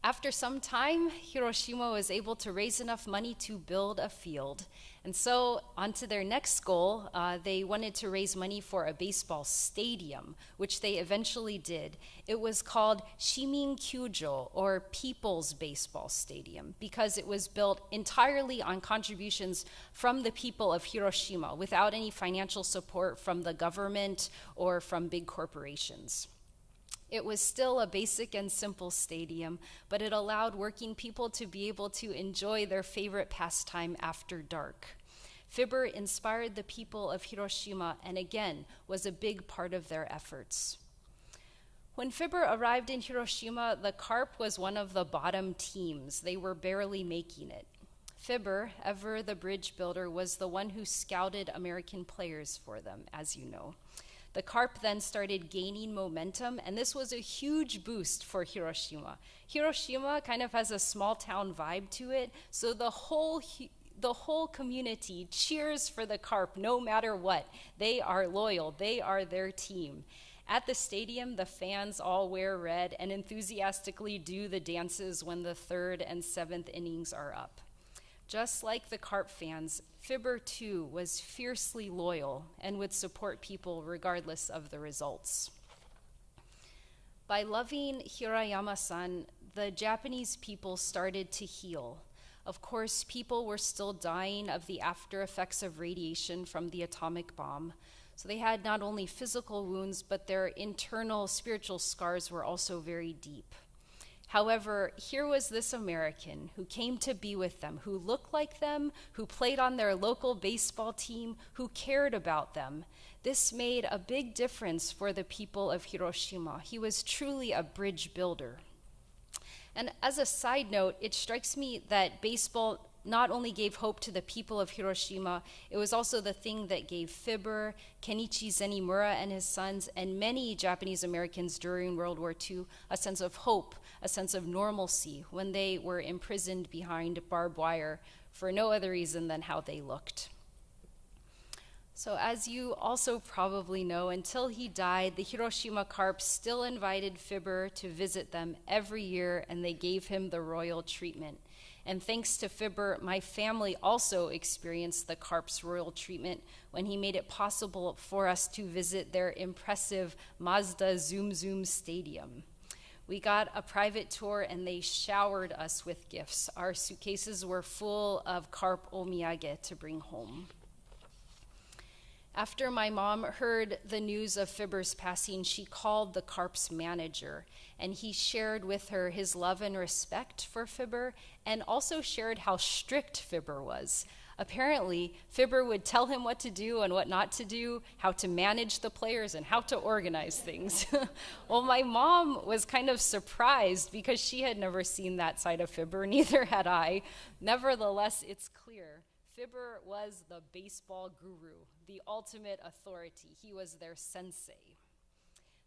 After some time, Hiroshima was able to raise enough money to build a field. And so, on to their next goal, they wanted to raise money for a baseball stadium, which they eventually did. It was called Shimin Kyujo, or People's Baseball Stadium, because it was built entirely on contributions from the people of Hiroshima, without any financial support from the government or from big corporations. It was still a basic and simple stadium, but it allowed working people to be able to enjoy their favorite pastime after dark. Fibber inspired the people of Hiroshima and again was a big part of their efforts. When Fibber arrived in Hiroshima, the Carp was one of the bottom teams. They were barely making it. Fibber, ever the bridge builder, was the one who scouted American players for them, as you know. The Carp then started gaining momentum, and this was a huge boost for Hiroshima. Hiroshima kind of has a small town vibe to it, so the whole community cheers for the Carp no matter what. They are loyal, they are their team. At the stadium, the fans all wear red and enthusiastically do the dances when the 3rd and 7th innings are up. Just like the Carp fans, Fibber too was fiercely loyal and would support people regardless of the results. By loving Hirayama-san, the Japanese people started to heal. Of course, people were still dying of the after effects of radiation from the atomic bomb. So they had not only physical wounds, but their internal spiritual scars were also very deep. However, here was this American who came to be with them, who looked like them, who played on their local baseball team, who cared about them. This made a big difference for the people of Hiroshima. He was truly a bridge builder. And as a side note, it strikes me that baseball not only gave hope to the people of Hiroshima, it was also the thing that gave Fibber, Kenichi Zenimura and his sons, and many Japanese Americans during World War II a sense of hope, a sense of normalcy when they were imprisoned behind barbed wire for no other reason than how they looked. So as you also probably know, until he died, the Hiroshima Carp still invited Fibber to visit them every year, and they gave him the royal treatment. And thanks to Fibber, my family also experienced the Carp's royal treatment when he made it possible for us to visit their impressive Mazda Zoom Zoom Stadium. We got a private tour and they showered us with gifts. Our suitcases were full of Carp omiyage to bring home. After my mom heard the news of Fibber's passing, she called the Carp's manager, and he shared with her his love and respect for Fibber, and also shared how strict Fibber was. Apparently, Fibber would tell him what to do and what not to do, how to manage the players, and how to organize things. Well, my mom was kind of surprised because she had never seen that side of Fibber, neither had I. Nevertheless, it's clear. Fibber was the baseball guru, the ultimate authority. He was their sensei.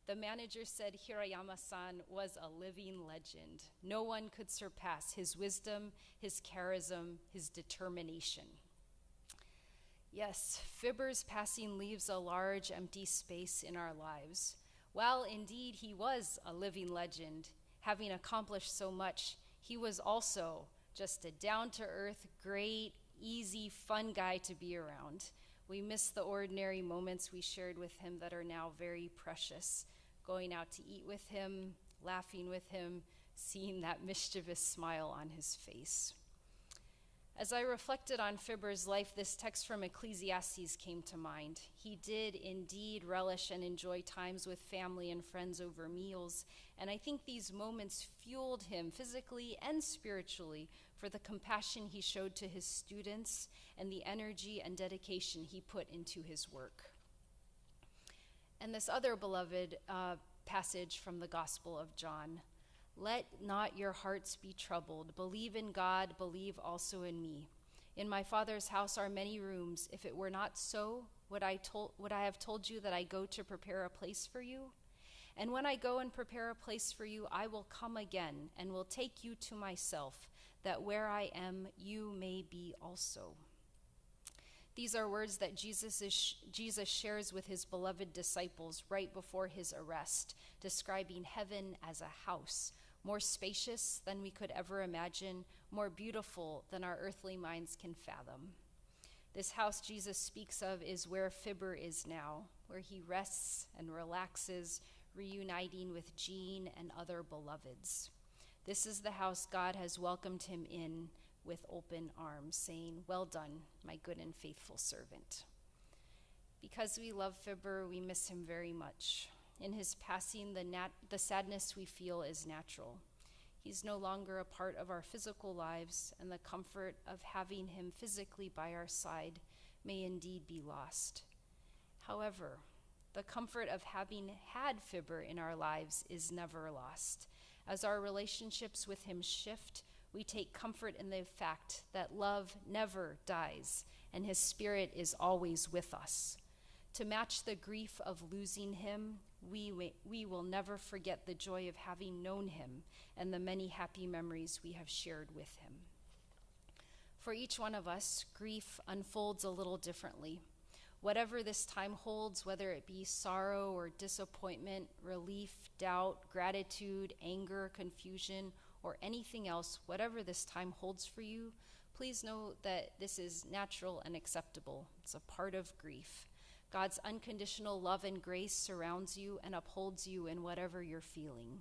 The manager said Hirayama-san was a living legend. No one could surpass his wisdom, his charism, his determination. Yes, Fibber's passing leaves a large empty space in our lives. While indeed he was a living legend, having accomplished so much, he was also just a down-to-earth, great, easy, fun guy to be around. We miss the ordinary moments we shared with him that are now very precious. Going out to eat with him, laughing with him, seeing that mischievous smile on his face. As I reflected on Fibber's life, this text from Ecclesiastes came to mind. He did indeed relish and enjoy times with family and friends over meals, and I think these moments fueled him physically and spiritually for the compassion he showed to his students and the energy and dedication he put into his work. And this other beloved passage from the Gospel of John: "Let not your hearts be troubled. Believe in God, believe also in me. In my Father's house are many rooms. If it were not so, would I have told you that I go to prepare a place for you? And when I go and prepare a place for you, I will come again and will take you to myself, that where I am, you may be also. These are words that Jesus shares with his beloved disciples right before his arrest, describing heaven as a house, more spacious than we could ever imagine, more beautiful than our earthly minds can fathom. This house Jesus speaks of is where Fibber is now, where he rests and relaxes, reuniting with Jean and other beloveds. This is the house God has welcomed him in with open arms, saying, "Well done, my good and faithful servant." Because we love Fibber, we miss him very much. In his passing, the sadness we feel is natural. He's no longer a part of our physical lives, and the comfort of having him physically by our side may indeed be lost. However, the comfort of having had Fibber in our lives is never lost. As our relationships with him shift, we take comfort in the fact that love never dies, and his spirit is always with us. To match the grief of losing him, we will never forget the joy of having known him and the many happy memories we have shared with him. For each one of us, grief unfolds a little differently. Whatever this time holds, whether it be sorrow or disappointment, relief, doubt, gratitude, anger, confusion, or anything else, whatever this time holds for you, please know that this is natural and acceptable. It's a part of grief. God's unconditional love and grace surrounds you and upholds you in whatever you're feeling.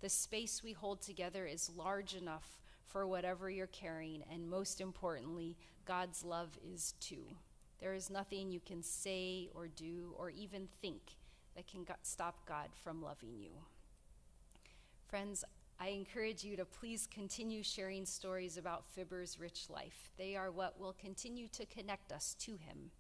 The space we hold together is large enough for whatever you're carrying, and most importantly, God's love is too. There is nothing you can say or do or even think that can stop God from loving you. Friends, I encourage you to please continue sharing stories about Fibber's rich life. They are what will continue to connect us to him.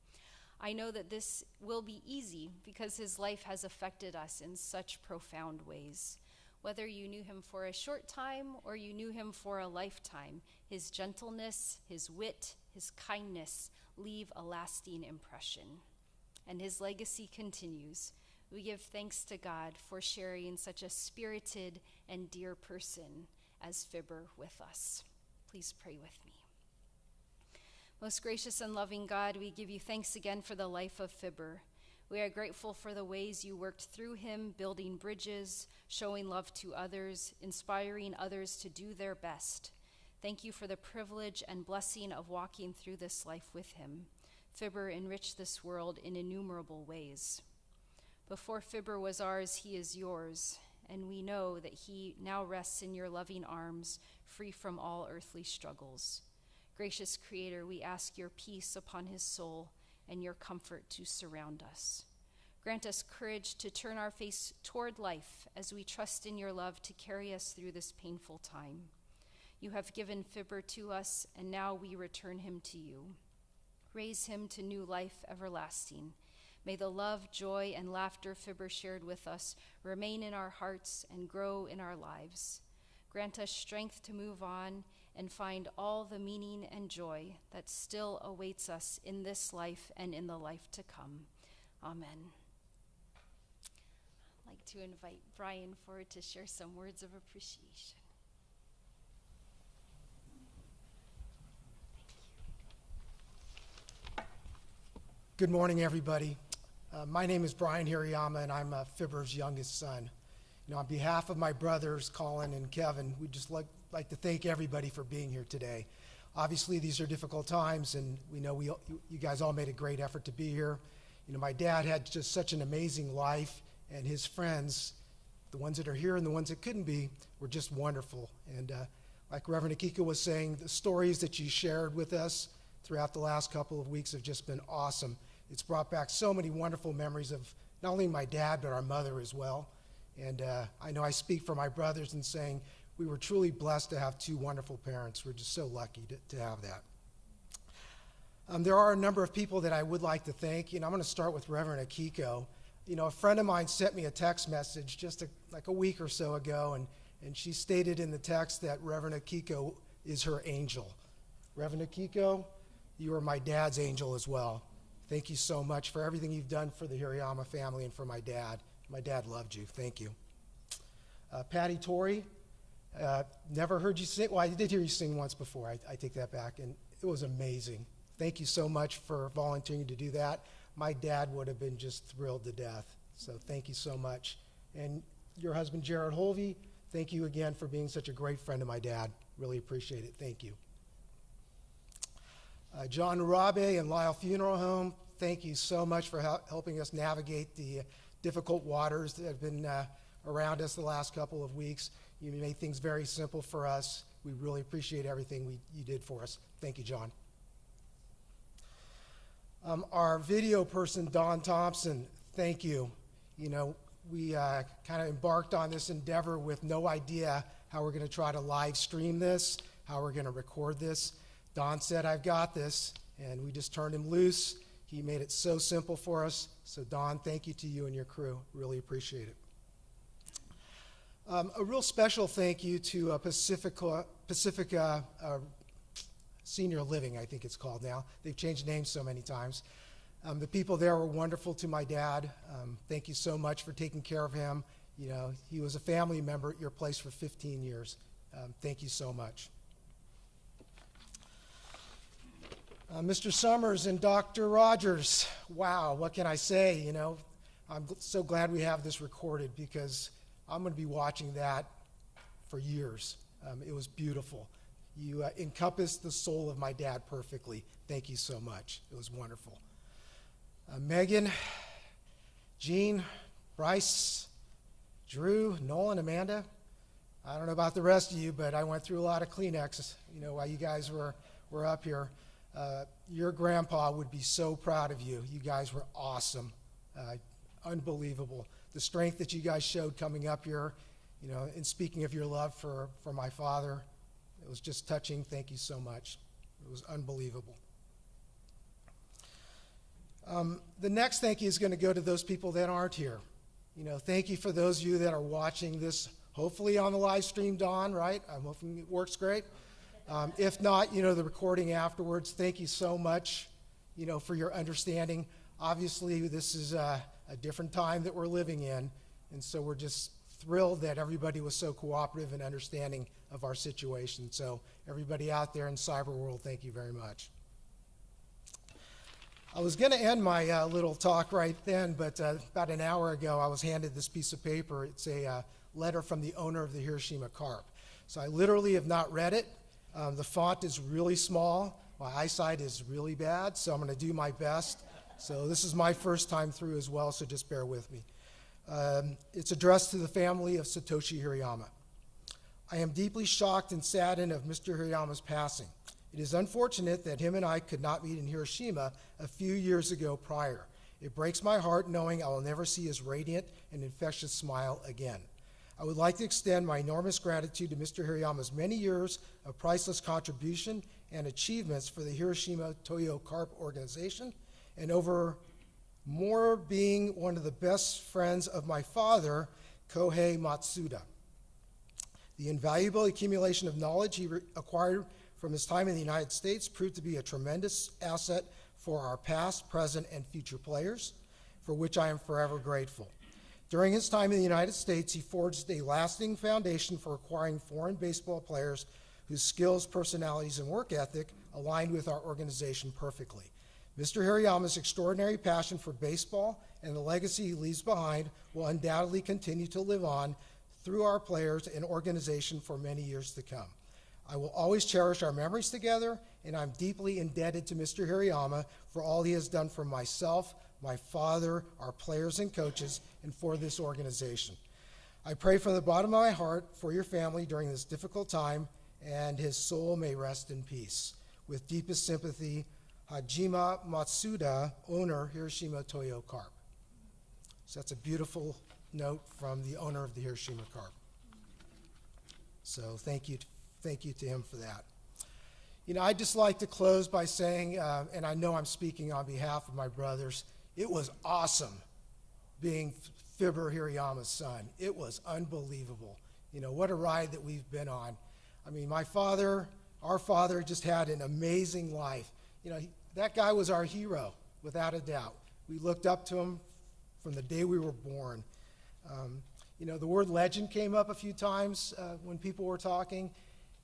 I know that this will be easy because his life has affected us in such profound ways. Whether you knew him for a short time or you knew him for a lifetime, his gentleness, his wit, his kindness leave a lasting impression. And his legacy continues. We give thanks to God for sharing such a spirited and dear person as Fibber with us. Please pray with me. Most gracious and loving God, we give you thanks again for the life of Fibber. We are grateful for the ways you worked through him, building bridges, showing love to others, inspiring others to do their best. Thank you for the privilege and blessing of walking through this life with him. Fibber enriched this world in innumerable ways. Before Fibber was ours, he is yours, and we know that he now rests in your loving arms, free from all earthly struggles. Gracious Creator, we ask your peace upon his soul and your comfort to surround us. Grant us courage to turn our face toward life as we trust in your love to carry us through this painful time. You have given Fibber to us, and now we return him to you. Raise him to new life everlasting. May the love, joy, and laughter Fibber shared with us remain in our hearts and grow in our lives. Grant us strength to move on and find all the meaning and joy that still awaits us in this life and in the life to come. Amen. I'd like to invite Brian forward to share some words of appreciation. Good morning, everybody. My name is Brian Hirayama, and I'm Fibber's youngest son. On behalf of my brothers, Colin and Kevin, we'd just like to thank everybody for being here today. Obviously, these are difficult times, and we know you guys all made a great effort to be here. My dad had just such an amazing life, and his friends, the ones that are here and the ones that couldn't be, were just wonderful. And like Reverend Akiko was saying, the stories that you shared with us throughout the last couple of weeks have just been awesome. It's brought back so many wonderful memories of not only my dad, but our mother as well. And I know I speak for my brothers in saying we were truly blessed to have two wonderful parents. We're just so lucky to have that. There are a number of people that I would like to thank. I'm going to start with Reverend Akiko. A friend of mine sent me a text message just like a week or so ago, and she stated in the text that Reverend Akiko is her angel. Reverend Akiko, you are my dad's angel as well. Thank you so much for everything you've done for the Hirayama family and for my dad. My dad loved you. Thank you. Patty Torrey, never heard you sing. Well, I did hear you sing once before. I take that back, and it was amazing. Thank you so much for volunteering to do that. My dad would have been just thrilled to death. So thank you so much. And your husband, Jared Holvey, thank you again for being such a great friend of my dad. Really appreciate it. Thank you. John Urabe and Lyle Funeral Home, thank you so much for helping us navigate the difficult waters that have been around us the last couple of weeks. You made things very simple for us. We really appreciate everything you did for us. Thank you, John. Our video person, Don Thompson, thank you. You know, we kind of embarked on this endeavor with no idea how we're going to try to live stream this, how we're going to record this. Don said, I've got this, and we just turned him loose. He made it so simple for us. So Don, thank you to you and your crew. Really appreciate it. A real special thank you to Pacifica Senior Living, I think it's called now. They've changed names so many times. The people there were wonderful to my dad. Thank you so much for taking care of him. You know, he was a family member at your place for 15 years. Thank you so much. Mr. Summers and Dr. Rogers, wow, what can I say? You know, I'm so glad we have this recorded because I'm going to be watching that for years. It was beautiful. You encompassed the soul of my dad perfectly. Thank you so much. It was wonderful. Megan, Jean, Bryce, Drew, Nolan, Amanda. I don't know about the rest of you, but I went through a lot of Kleenex, you know, while you guys were up here. Your grandpa would be so proud of you. You guys were awesome. Unbelievable. The strength that you guys showed coming up here, you know, and speaking of your love for my father, it was just touching. Thank you so much. It was unbelievable. The next thank you is going to go to those people that aren't here. You know, thank you for those of you that are watching this, hopefully on the live stream, Dawn, right? I'm hoping it works great. If not, you know, the recording afterwards. Thank you so much, you know, for your understanding. Obviously, this is a different time that we're living in, and so we're just thrilled that everybody was so cooperative and understanding of our situation. So everybody out there in cyber world, thank you very much. I was going to end my little talk right then, but about an hour ago, I was handed this piece of paper. It's a letter from the owner of the Hiroshima Carp. So I literally have not read it. The font is really small. My eyesight is really bad, so I'm going to do my best. So this is my first time through as well, so just bear with me. It's addressed to the family of Satoshi Hirayama. I am deeply shocked and saddened of Mr. Hirayama's passing. It is unfortunate that him and I could not meet in Hiroshima a few years ago prior. It breaks my heart knowing I will never see his radiant and infectious smile again. I would like to extend my enormous gratitude to Mr. Hirayama's many years of priceless contribution and achievements for the Hiroshima Toyo Carp organization, and over more being one of the best friends of my father, Kohei Matsuda. The invaluable accumulation of knowledge he acquired from his time in the United States proved to be a tremendous asset for our past, present, and future players, for which I am forever grateful. During his time in the United States, he forged a lasting foundation for acquiring foreign baseball players whose skills, personalities, and work ethic aligned with our organization perfectly. Mr. Hirayama's extraordinary passion for baseball and the legacy he leaves behind will undoubtedly continue to live on through our players and organization for many years to come. I will always cherish our memories together, and I'm deeply indebted to Mr. Hirayama for all he has done for myself, my father, our players and coaches, and for this organization. I pray from the bottom of my heart for your family during this difficult time, and his soul may rest in peace. With deepest sympathy, Hajime Matsuda, owner, Hiroshima Toyo Carp. So that's a beautiful note from the owner of the Hiroshima Carp. So thank you to him for that. You know, I'd just like to close by saying, and I know I'm speaking on behalf of my brothers, it was awesome being Fibber Hirayama's son. It was unbelievable. You know, what a ride that we've been on. I mean, our father just had an amazing life. You know, that guy was our hero, without a doubt. We looked up to him from the day we were born. The word legend came up a few times when people were talking.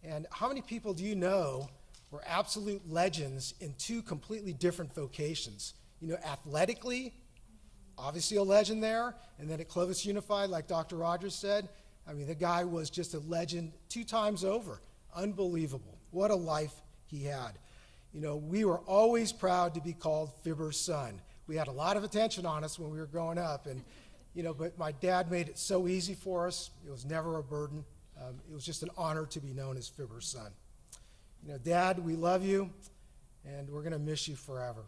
And how many people do you know were absolute legends in two completely different vocations? Athletically, obviously a legend there. And then at Clovis Unified, like Dr. Rogers said, the guy was just a legend 2 times over. Unbelievable. What a life he had. We were always proud to be called Fibber's son. We had a lot of attention on us when we were growing up. And, but my dad made it so easy for us. It was never a burden. It was just an honor to be known as Fibber's son. Dad, we love you, and we're going to miss you forever.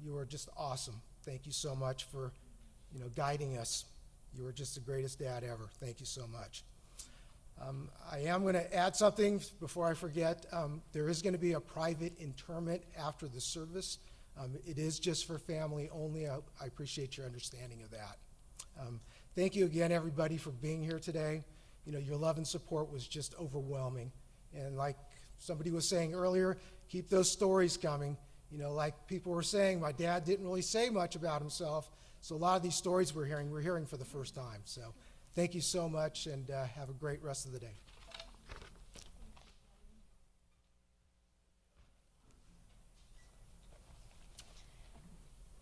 You are just awesome. Thank you so much for, guiding us. You were just the greatest dad ever. Thank you so much. I am going to add something before I forget. There is going to be a private interment after the service. It is just for family only. I appreciate your understanding of that. Thank you again, everybody, for being here today. Your love and support was just overwhelming. And like somebody was saying earlier, keep those stories coming. Like people were saying, my dad didn't really say much about himself. So a lot of these stories we're hearing for the first time. So thank you so much, and have a great rest of the day.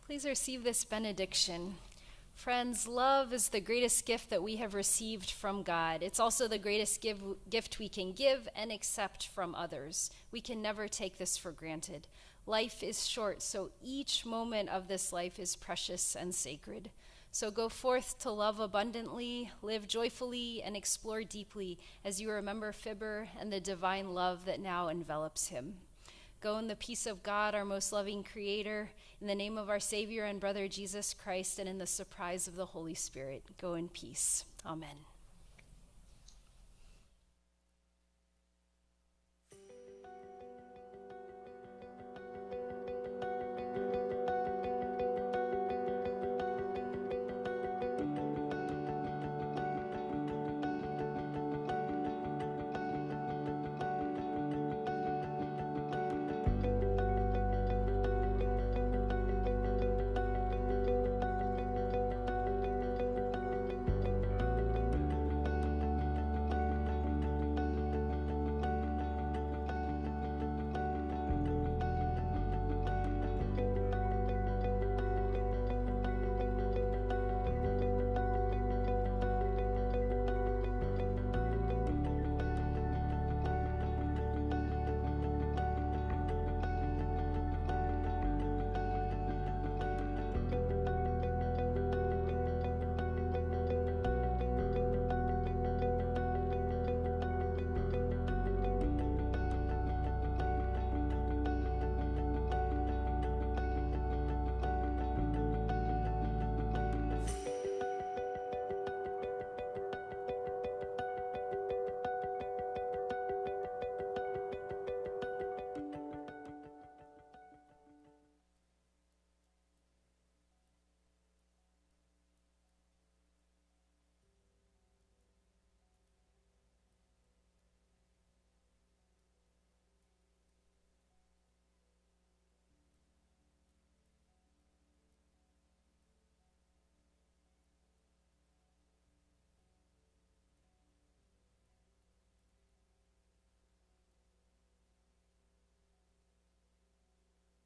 Please receive this benediction. Friends, love is the greatest gift that we have received from God. It's also the greatest gift we can give and accept from others. We can never take this for granted. Life is short, so each moment of this life is precious and sacred. So go forth to love abundantly, live joyfully, and explore deeply as you remember Fibber and the divine love that now envelops him. Go in the peace of God, our most loving Creator, in the name of our Savior and brother Jesus Christ, and in the surprise of the Holy Spirit. Go in peace. Amen.